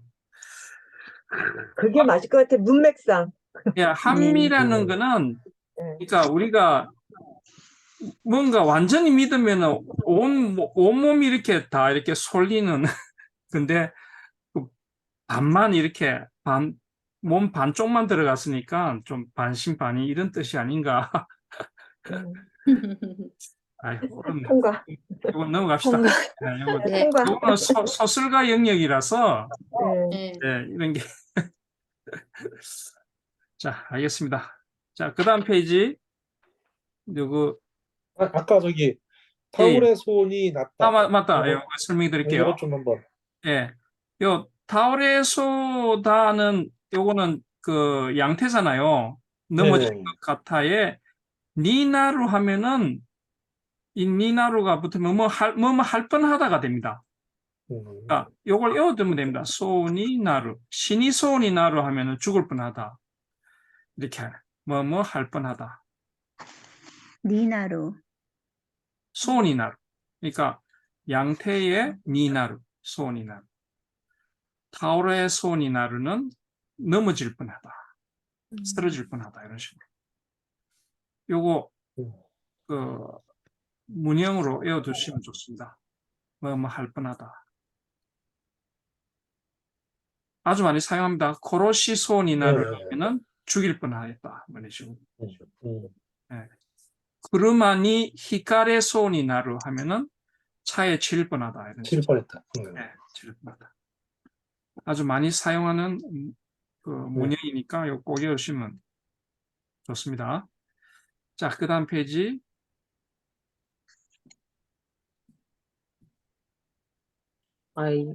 그게 맞을 것 같아. 문맥상. 한미라는 거는 그러니까 우리가 뭔가 완전히 믿으면 온몸이 이렇게 다 이렇게 솔리는 근데 그 반만 이렇게 몸 반쪽만 들어갔으니까 좀 반신반의 이런 뜻이 아닌가. 어렵네. 통과. 이건 넘어갑시다. 통과. 네. 통과. 이거는 소설가 영역이라서 네. 이런 게 자, 알겠습니다. 자, 그 다음 페이지 누구 아까 저기 타울의 손이 났다. 맞다. 이거- 설명해 드릴게요. 이거 좀 한번. 예. 요 타오레소다는 요거는 그 양태잖아요. 넘어질 네네. 것 같아에 니나루 하면은 이 니나루가 붙으면 뭐 할 뻔하다가 됩니다. 아, 요걸 외워두면 됩니다. 소니 나루. 신이 소니 나루 하면은 죽을 뻔하다. 이렇게 뭐 할 뻔하다. 니나루. 소니 나루. 그러니까 양태의 니나루, 소니 나루. 타오르의 소니 나루는 넘어질 뻔하다. 쓰러질 뻔하다. 이런 식으로. 요거 그 문형으로 외워두시면 좋습니다. 뭐 할 뻔하다. 아주 많이 사용합니다. 코로시 소니 나루 하면은 죽일 뻔하였다. 이런 식으로. 예. 그르마니 히카레 소니 나루 하면은 차에 칠 뻔하다. 이런 칠 식으로. 뻔했다. 예, 칠 뻔하다. 아주 많이 사용하는 그 문형이니까 이거 꼭 외우시면 좋습니다. 자, 그 다음 페이지. はい。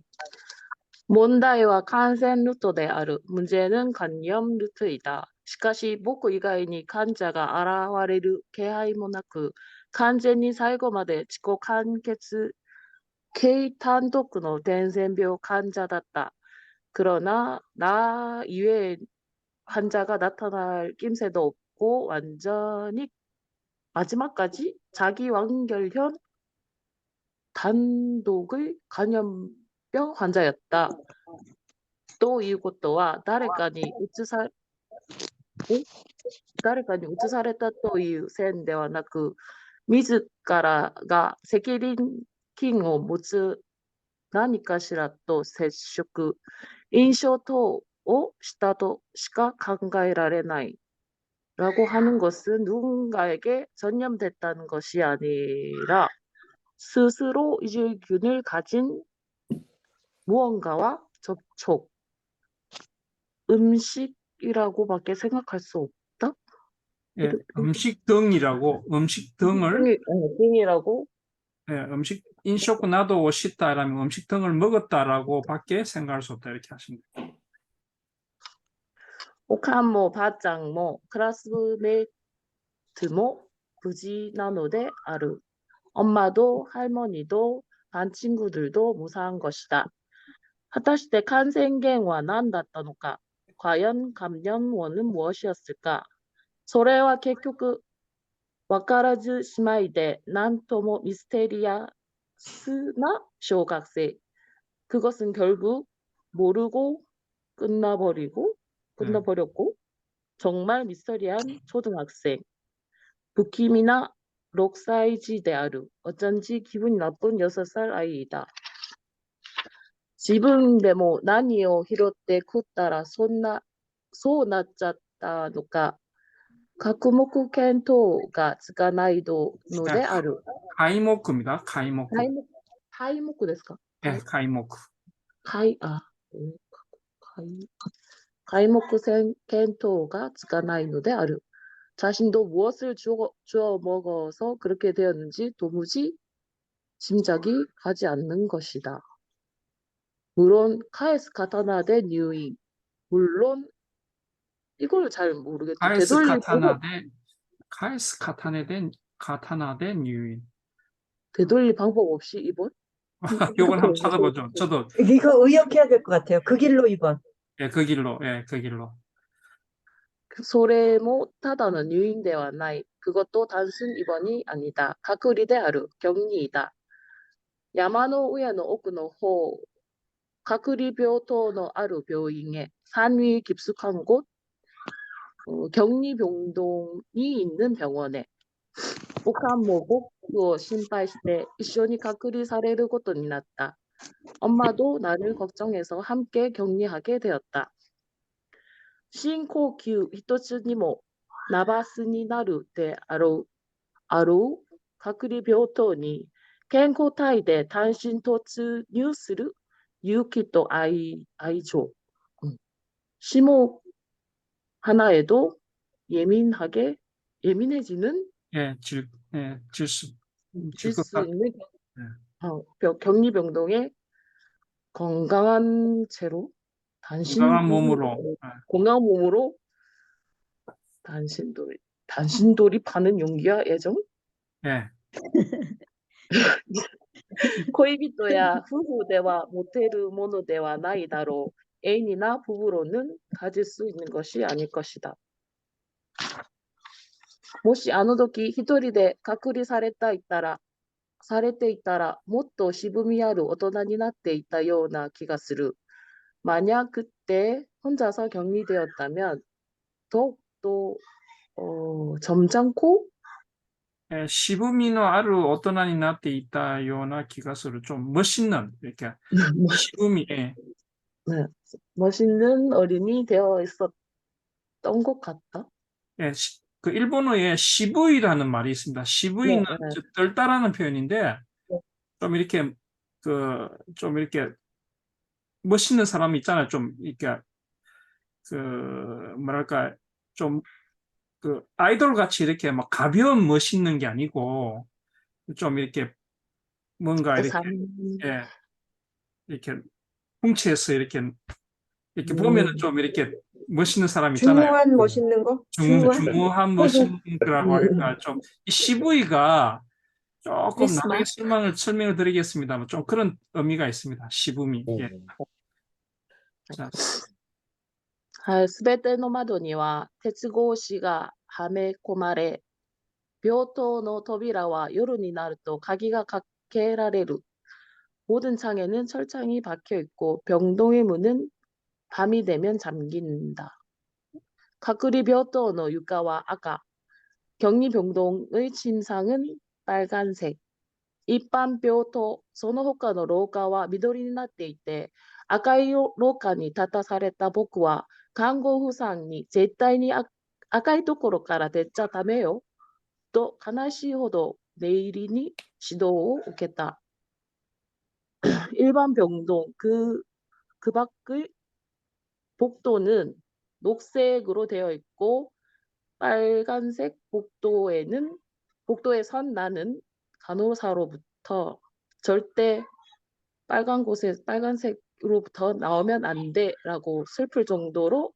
問題は感染ルートである。문제는 감염 루트이다. しかし僕以外に患者が現れる気配もなく、完全に最後まで自己完結、軽単独の伝染病患者だった。그러나 나 이외에 환자가 나타날 낌새도 없고 완전히 마지막까지 자기 완결형 단독의 감염병 환자였다. 또 이것도は誰かに移されたという線ではなく、自らが責任を持つ何かしらと接触、印象等をしたとしか考えられない。라고 하는 것은 누군가에게 전염됐다는 것이 아니라 스스로 이질균을 가진 무언가와 접촉, 음식이라고밖에 생각할 수 없다. 예, 음식 등이라고 음식 등을 등이라고 예, 음식 인쇼쿠 나도 오시다라면 음식 등을 먹었다라고 밖에 생각할 수 없다 이렇게 하시면 돼요. おかんもばあちゃんもクラスメイトも無事なのである. 엄마도 할머니도 반 친구들도 무사한 것이다. 果たして感染源は何だったのか? 과연 감염원은 무엇이었을까? それは結局わからずしまいでなんともミステリアスな小学生. 그것은 결국 모르고 끝나버렸고 정말 미스터리한 초등학생. 부킴이나 록사이지 데아루. 어쩐지 기분이 나쁜 6살 아이이다. 自分でも何を拾って食ったらそうなっちゃったのか科目見当がつかないのである. 가이모크입니다. 가이모크. 가이모크 ですか? 예, 가이모크. 가이모크見当がつかないのである. 자신도 무엇을 주워 먹어서 그렇게 되었는지 도무지 짐작이 가지 않는 것이다. 물론 카에스 카타나 대 뉴인. 물론 이걸 잘 모르겠다. 카에스 카타나 대 뉴인. 되돌릴 방법 없이 이번? 요건 한번 찾아보죠. 저도 이거 의역해야 될 것 같아요. 그 길로 2번. 예, 그 길로. 예, 그 길로. それもただの入院ではない. 그것도 단순 입원이 아니다. 隔離である. 격리이다. 山の上の奥の方, 隔離病棟のある病院へ. 산 위 깊숙한 곳, 격리병동이 있는 병원에. おかんも僕を心配して一緒に隔離されることになった. 엄마도 나를 걱정해서 함께 격리하게 되었다. 深呼吸一つにもナバスになるであろう隔離病棟に健康体で単身突入する勇気と愛情. 심호 하나에도 예민해지는 예, 질 수 있는 격리병동에 건강한 채로 건강한 몸으로 단신 돌입하는 용기와 애정? 예. 恋人や夫婦では持てるものではないだろう。애인이나 부부로는 가질 수 있는 것이 아닐 것이다. もしあの時一人で隔離されていたら、もっと渋みある大人になっていたような気がする。 만약 그때 혼자서 격리되었다면 더욱더 점잖고 시부미노 아루 오토나니 나때 있다 요나 기가스로 좀 멋있는 이렇게 시부미 예. 네, 멋있는 어른이 되어 있었던 것 같다. 예, 그 일본어에 시부이라는 말이 있습니다. 시부이는 네, 네. 떨다라는 표현인데 네. 좀 이렇게 좀 이렇게 멋있는 사람이 있잖아요. 좀 이렇게 뭐랄까 좀 아이돌 같이 이렇게 막 가벼운 멋있는 게 아니고 좀 이렇게 뭔가 이렇게 예, 이렇게 훔쳐서 이렇게 보면은 좀 이렇게 멋있는 사람 있잖아요. 중후한 멋있는 거? 중후한 멋있는 거라고 할까 좀 이 시부이가 조금 나중에 설명을 드리겠습니다만 좀 그런 의미가 있습니다. 시부미. 예. 자, すべての窓には鉄格子がはめ込まれ、病棟の扉は夜になると鍵がかけられる。 모든 창에는 철창이 박혀 있고 병동의 문은 밤이 되면 잠긴다. 가쿠리 벼토의 유가와 아까, 격리 병동의 침상은 빨간색. 일반 벼토, その他の廊下は緑になっていて、赤い廊下に立たされた僕は看護婦さんに絶対に赤いところから出ちゃダメよと悲しいほど念入りに指導を受けた。 일반 병동 그 밖의 복도는 녹색으로 되어 있고 빨간색 복도에선 나는 간호사로부터 절대 빨간색으로부터 나오면 안 돼라고 슬플 정도로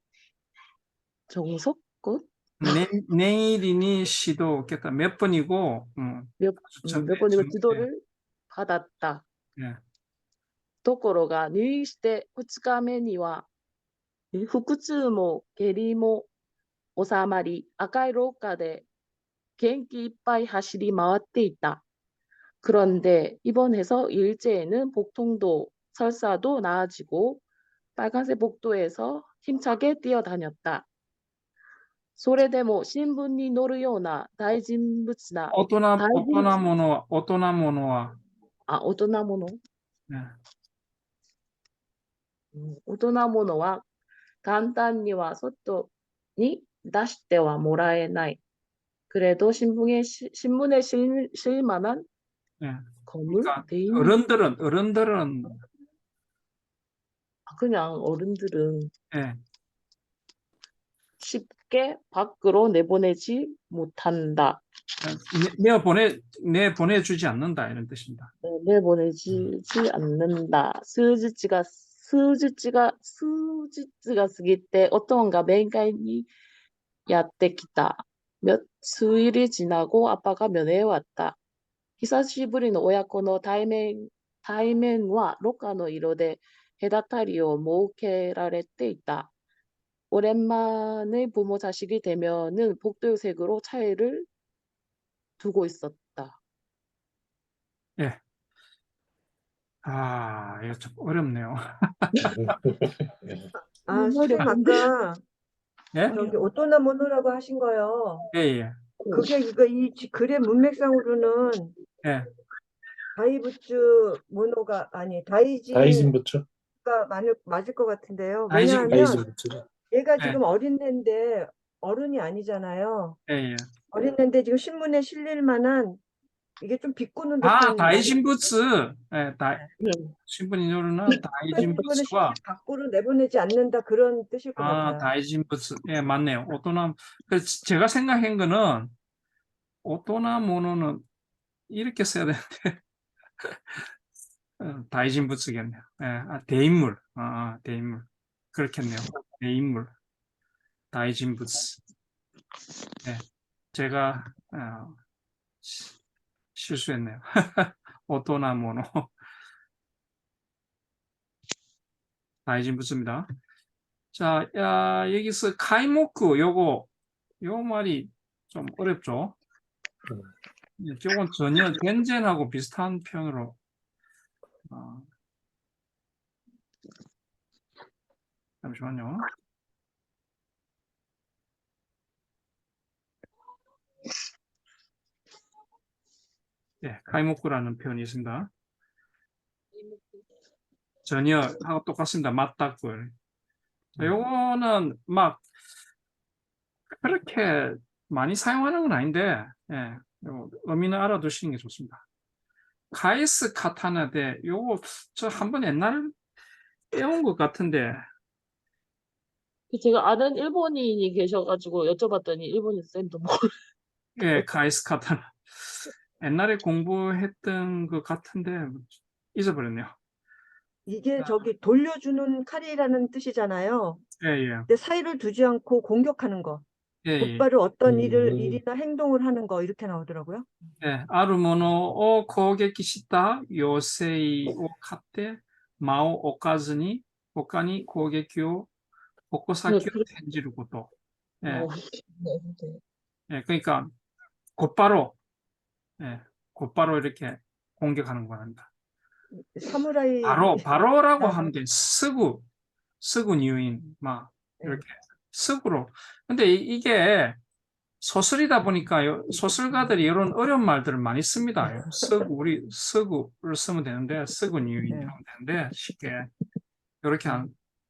정석껏 내일이니 시도 몇 번이고 몇 번이고 지도를 예, 받았다. 예. ところが入院して2日目には腹痛も下痢も収まり、赤い廊下で元気いっぱい走り回っていた。 그런데 입원해서 일제에는 복통도 설사도 나아지고 빨간색 복도에서 힘차게 뛰어다녔다. それでも新聞に載るような大人物な大人ものは大人もの 예. 大人ものは簡単には外に出してはもらえない。 그래도 신문에 실 만한 예. 건물 그러니까 대인 어른들은 그냥 어른들은 예. 쉽게 밖으로 내보내지 못한다. 내보내주지 않는다 이런 뜻입니다. 내보내지 않는다. 스즈치가過ぎて 어떤가 면회관이 야떼키다. 몇 수일이 지나고 아빠가 면회에 왔다. 久しぶりの親子の対面はロッカーの色で隔たりを設けられていた. 오랜만에 부모 자식이 대면은 복도색으로 차이를 두고 있었다. 예. 이거 좀 어렵네요. 선생님 아까 예? 저기 오토나 모노라고 하신 거요. 예. 그게 이 글의 문맥상으로는 예. 다이부츠 모노가 아니 다이진가 다이진부츠? 맞을 것 같은데요. 다이진- 왜냐하면 다이진부츠. 얘가 네. 지금 어린애인데 어른이 아니잖아요. 예. 어린애인데 지금 신문에 실릴 만한 이게 좀 비꼬는 듯한 다이진부츠. 예, 신분이 누르는 이거는 다이진부츠와 밖으로 내보내지 않는다 그런 뜻일 것 같아요. 다이진부츠. 예, 맞네요. 제가 생각한 거는 오토나모노는 이렇게 써야 되는데 다이진부츠겠네요. 예, 대인물. 대인물. 그렇겠네요. 대인물. 다이진부츠. 예, 제가 실수했네요. 오토나 모노. 다이진 붙습니다. 자, 여기서 카이모쿠 요 말이 좀 어렵죠. 이건 전혀 겐젠하고 비슷한 표현으로 잠시만요. 네, 카이모쿠라는 표현이 있습니다. 전혀 하고 똑같습니다. 맞다고. 자, 요거는 막 그렇게 많이 사용하는 건 아닌데, 예, 요 의미는 알아두시는 게 좋습니다. 카이스 카타나 대 요거 저 한번 옛날 배운 것 같은데, 제가 아는 일본인이 계셔가지고 여쭤봤더니 일본인 쌤도 예, 카이스 카타나 옛날에 공부했던 것 같은데 잊어버렸네요. 이게 저기 돌려주는 칼이라는 뜻이잖아요. 예, 예, 근데 사이를 두지 않고 공격하는 거. 예, 예. 곧바로 어떤 음. 일이나 행동을 하는 거 이렇게 나오더라고요. 예, 아루모노 오 고게키 시타 요세이 오 카테 마오 오카즈니 오카니 고게키 오 오코사키 오 텐지루 고토. 예, 예, 그러니까 곧바로 이렇게 공격하는 겁니다. 사무라이 바로라고 나가- 하는 게 스구 니우인 막 네. 이렇게 스구로. 근데 이게 소설이다 보니까 소설가들이 이런 어려운 말들을 많이 씁니다. 우리 스구를 쓰면 되는데 스구 니우인 네. 하면 되는데 쉽게 이렇게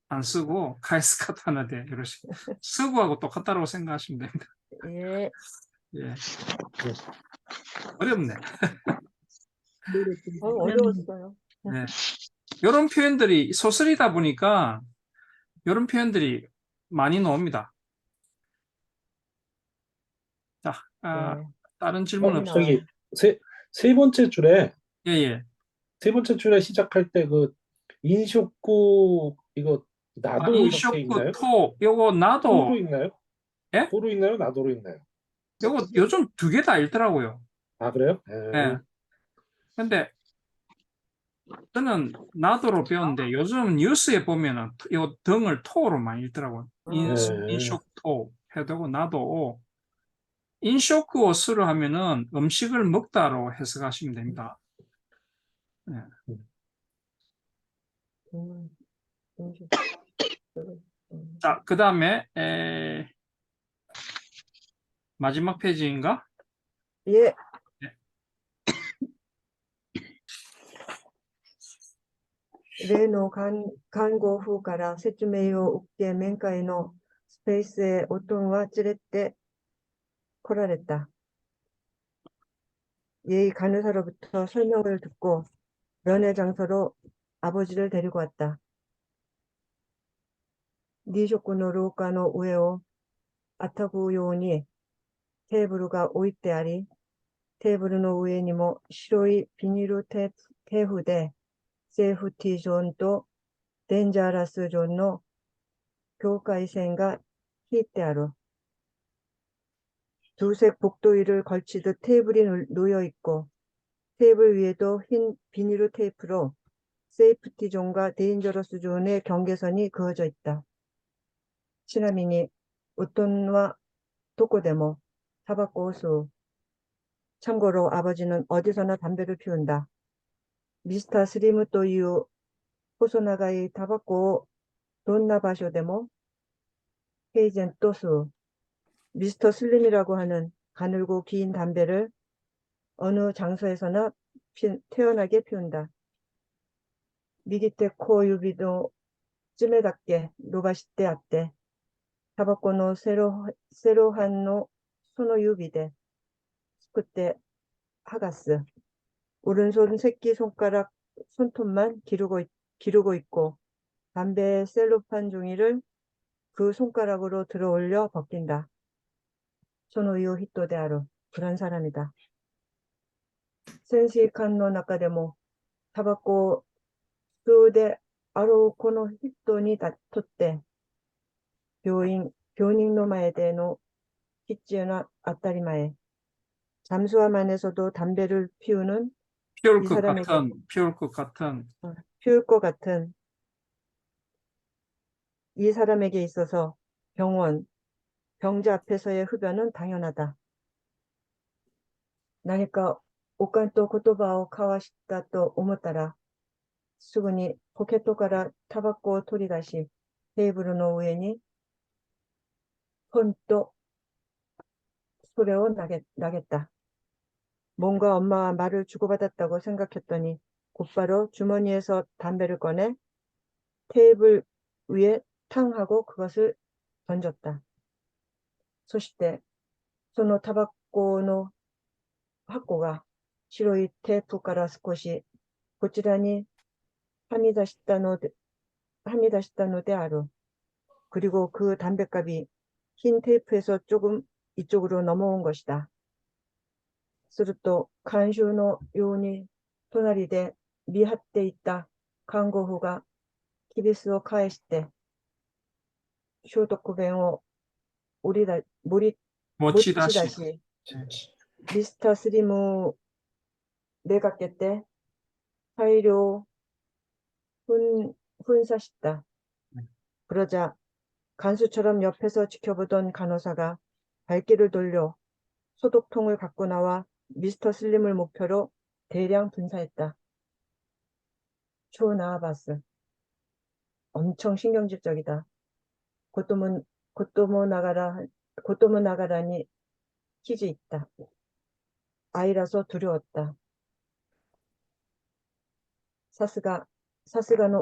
안 쓰고 카이스카타나 대 이러시 스구하고 똑같다고 생각하시면 됩니다. 예. 예. 어렵네. 어려웠어요. 네. 이런 표현들이 소설이다 보니까 이런 표현들이 많이 나옵니다. 자, 네. 다른 질문은 많이 없어요. 저기 세 번째 줄에 예, 예. 세 번째 줄에 시작할 때 그 인쇼쿠 이거 나도 이렇게 인쇼쿠 읽나요? 토 요거 나도 도로 읽나요? 예? 도로 읽나요? 나도로 읽나요? 요거 요즘 두 개 다 읽더라고요. 아 그래요? 예. 근데 저는 나도로 배웠는데 요즘 뉴스에 보면은 요 등을 토로 많이 읽더라고요. 인쇼토 해도 되고 나도 인쇼쿠오스를 하면은 음식을 먹다로 해석하시면 됩니다. 예. 음. 자, 그 다음에 마지막 페이지인가? 예. 네. 例の看護婦から説明を受け、面会のスペースへオトンは連れて来られた。 예의 간호사로부터 설명을 듣고 면회 장소로 아버지를 데리고 왔다. 니쇼쿠노 로우카노 우에오 아타구 요원이 테이블가 오이테 아리, 테이블의 위에にも 白いビニールテープでセーフティーゾーンとデンジャラスゾーンの境界線が引いてある. 두색 복도위를 걸치듯 테이블이 놓여 있고 테이블 위에도 흰 비닐 테이프로 세이프티 존과 데인저러스 존의 경계선이 그어져 있다. ちなみに 우톤와 도코데모 타바코 오수. 참고로 아버지는 어디서나 담배를 피운다. 미스터 스리무 또いう 호소나가이 타바코 돈나 바쇼데모 헤이젠 또수. 미스터 슬림이라고 하는 가늘고 긴 담배를 어느 장소에서나 태연하게 피운다. 미기테 코 유비도 찌메답게 노바시테 아때 타바코노 세로한노 소노 유비데 그때 하가스. 오른손 새끼 손가락 손톱만 기르고 있고 담배 셀로판 종이를 그 손가락으로 들어 올려 벗긴다. 소노유 히토데아루. 그런 사람이다. 센시칸노 나카데모 타바코 수데 아로 코노 히토니 다토때 교인의前での 必要な当たり前. 잠수함 안에서도 담배를 피우는 피울 이 것 사람에게 피울 것 같은, 피울 것 같은 이 사람에게 있어서 병자 앞에서의 흡연은 당연하다. 나니까 오칸と言葉を交わしたと思ったら、すぐにポケットからタバコを取り出し、テーブルの上にポンとそれを投げた。 뭔가 엄마와 말을 주고받았다고 생각했더니 곧바로 주머니에서 담배를 꺼내 테이블 위에 탕 하고 그것을 던졌다. そしてそのタバコの箱が白いテープから少しこちらにはみ出したのである. 그리고 그 담뱃갑이 흰 테이프에서 조금 이쪽으로 넘어온 것이다. すると看守のように隣で見張っていた看護婦がきびすを返して消毒弁を持ち出 모치다시. しミスタースリムめがけて大量噴射した. 그러자 간수처럼 옆에서 지켜보던 간호사가 발길을 돌려 소독통을 갖고 나와 미스터 슬림을 목표로 대량 분사했다. 초나바스. 엄청 신경질적이다. 고토모 나가라니 퀴즈 있다. 아이라서 두려웠다. 사스가의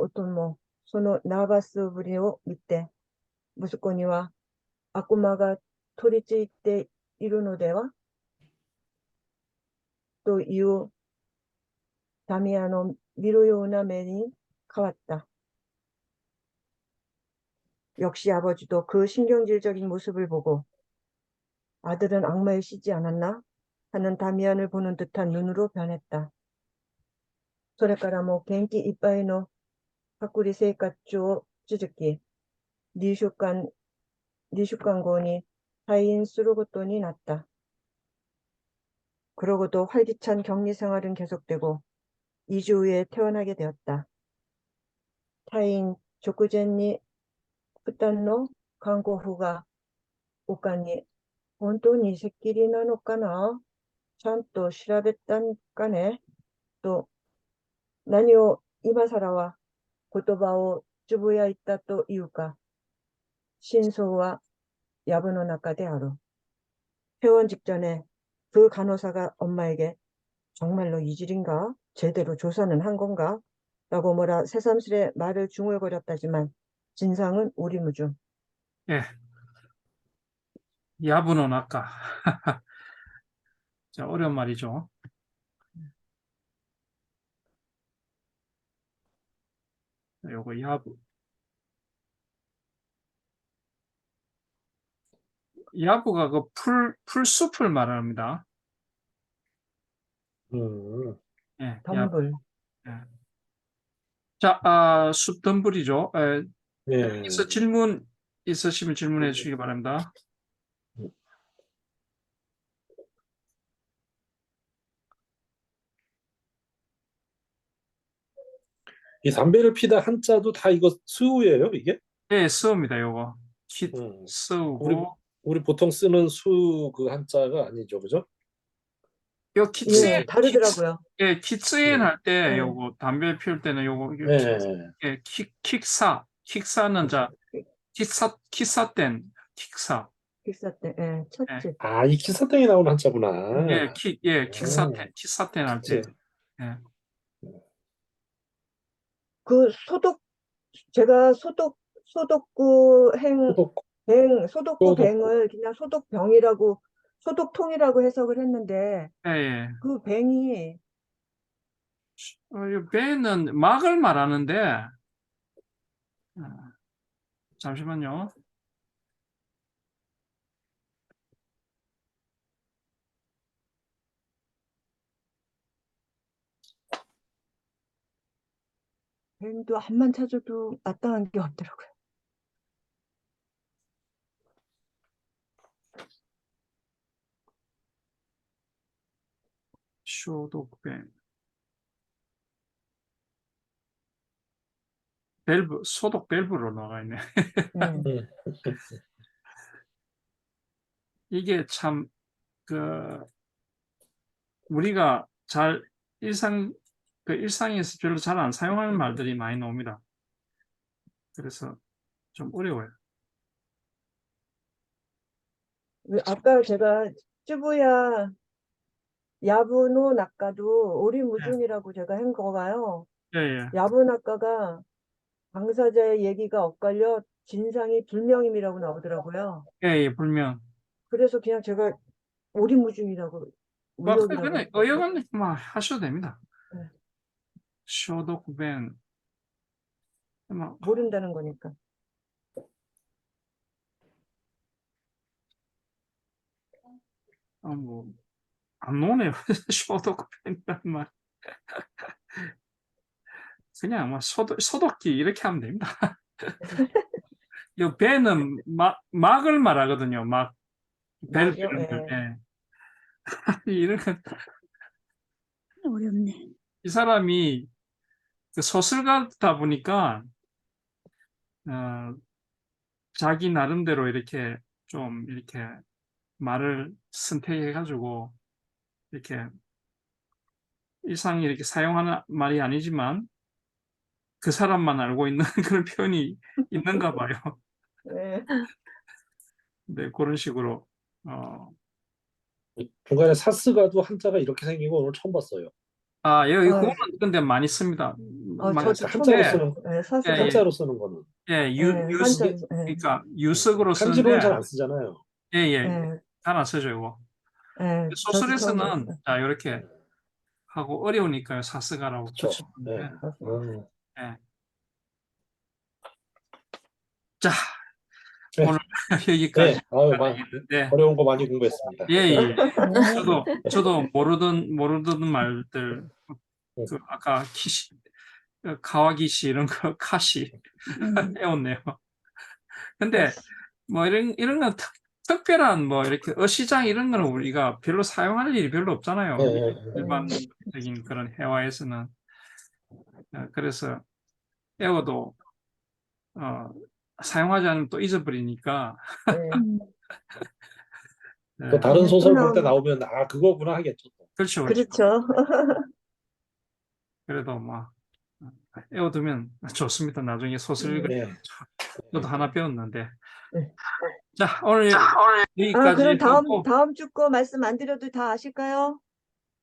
오토모, そのナーバスぶりを見て、息子には悪魔が取り付いているのではというダミアの見るような目に変わった. 역시 아버지도 그 신경질적인 모습을 보고 아들은 악마에 씌지 않았나 하는 다미안을 보는 듯한 눈으로 변했다. それからも元気いっぱいの隔離生活を続き、2週間後に退院することになった. 그러고도 활기찬 격리 생활은 계속되고 2주 후에 퇴원하게 되었다.退院直前に負担の看護婦が他に本当にせっきりなのかなちゃんと調べたんかねと何を今更は言葉をつぶやいたというか真相は藪の中である. 퇴원 직전에 그 간호사가 엄마에게 정말로 이질인가? 제대로 조사는 한 건가? 라고 뭐라 새삼스레 말을 중얼거렸다지만 진상은 오리무중. 예. 야부노 나까. 자, 어려운 말이죠. 요거 야부. 야부가 그 풀숲을 말합니다. 예, 야부. 덤불. 예. 자, 숲 덤불이죠. 예. 여기서 질문 있으시면 질문해 주시기 바랍니다. 이 담배를 피다 한자도 다 이거 수예요, 이게? 예, 쓰옵니다, 요거. 우리 쓰고. 우리 보통 쓰는 수 그 한자가 아니죠, 그죠? 요 키츠엔, 예, 다르더라고요. 예, 키츠엔 할 때 예. 요거 담배 피울 때는 요거 예. 예, 킥사는 자 키사땐 킥사. 기사 때, 예, 첫째. 아, 이 기사땡에 나오는 한자구나. 예, 키사텐 할 때. 그치. 예. 그 제가 소독구 소독구 뱅을 그냥 소독통이라고 해석을 했는데, 예, 예. 그 뱅이, 이 배는 막을 말하는데, 잠시만요. 뱅도 한만 찾아도 마땅한 게 없더라고요. 쇼독배. 밸브, 소독 밸브로 나가 있네. 음. 이게 참, 우리가 잘 일상에서 별로 잘 안 사용하는 말들이 많이 나옵니다. 그래서 좀 어려워요. 아까 제가 쯔부야 야부노 낙가도 오리무중이라고 제가 한 거가요. 예, 예. 야부 낙가가 당사자의 얘기가 엇갈려 진상이 불명임이라고 나오더라고요. 예, 예, 불명. 그래서 그냥 제가 오리무중이라고 의역이라고 그냥 했어요. 의역은 뭐 하셔도 됩니다. 네. 쇼도쿠벤. 뭐, 모른다는 거니까. 뭐, 안 나오네요. 쇼도쿠벤이란 말. 그냥 뭐 소독기 이렇게 하면 됩니다. 이 배는 막을 말하거든요. 막, 벨 막이요? 이런 예. 걸. 예. 이런 건, 어렵네. 이 사람이 그 소설가다 보니까, 자기 나름대로 이렇게 좀 이렇게 말을 선택해가지고, 이렇게 일상에 이렇게 사용하는 말이 아니지만, 그 사람만 알고 있는 그런 표현이 있는가 봐요. 예. 네, 그런 식으로, 중간에 사스가도 한자가 이렇게 생긴 거 오늘 처음 봤어요. 여기 아유. 그거는 근데 많이 씁니다. 많이 저도 한자로 쓰는데, 쓰는 예, 사스가. 예, 한자로 쓰는 거는 예, 한자. 예. 그러니까 유석으로漢字로는 잘 쓰는데, 안 쓰잖아요. 예, 예, 예. 잘 안 쓰죠, 이거. 예. 저도 처음 소설에서는, 봤어요. 자, 이렇게 하고 어려우니까 사스가라고 그렇죠. 붙이는데, 네. 예. 자, 네. 오늘 여기까지. 네. 아유, 네. 어려운 거 많이 공부했습니다. 예, 예. 저도 모르던 말들, 아까 가와기시 이런 거, 카시 배웠네요. 근데 뭐 이런 건 특별한 뭐 이렇게 어시장 이런 거는 우리가 별로 사용할 일이 별로 없잖아요. 일반적인 그런 회화에서는. 그래서 에어도 사용하지 않으면 또 잊어버리니까. 네. 또 다른 소설 볼 때 나오면 그거구나 하겠죠. 그렇죠. 그렇죠. 그래도 막 외워두면 좋습니다. 나중에 소설 읽을 저도 하나 배웠는데. 네. 자, 오늘 여기까지 그럼 다음 주 거 말씀 안 드려도 다 아실까요?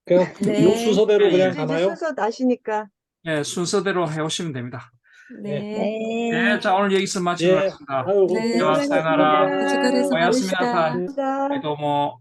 그냥 네. 요 순서대로 그냥 이제 가나요? 순서 아시니까. 네, 순서대로 해오시면 됩니다. 네. 네, 자, 오늘 여기서 마치도록 하겠습니다. 아유, 네. 와, 사요나라. 고생하셨습니다. 고맙습니다. 감사합니다. 네, 도も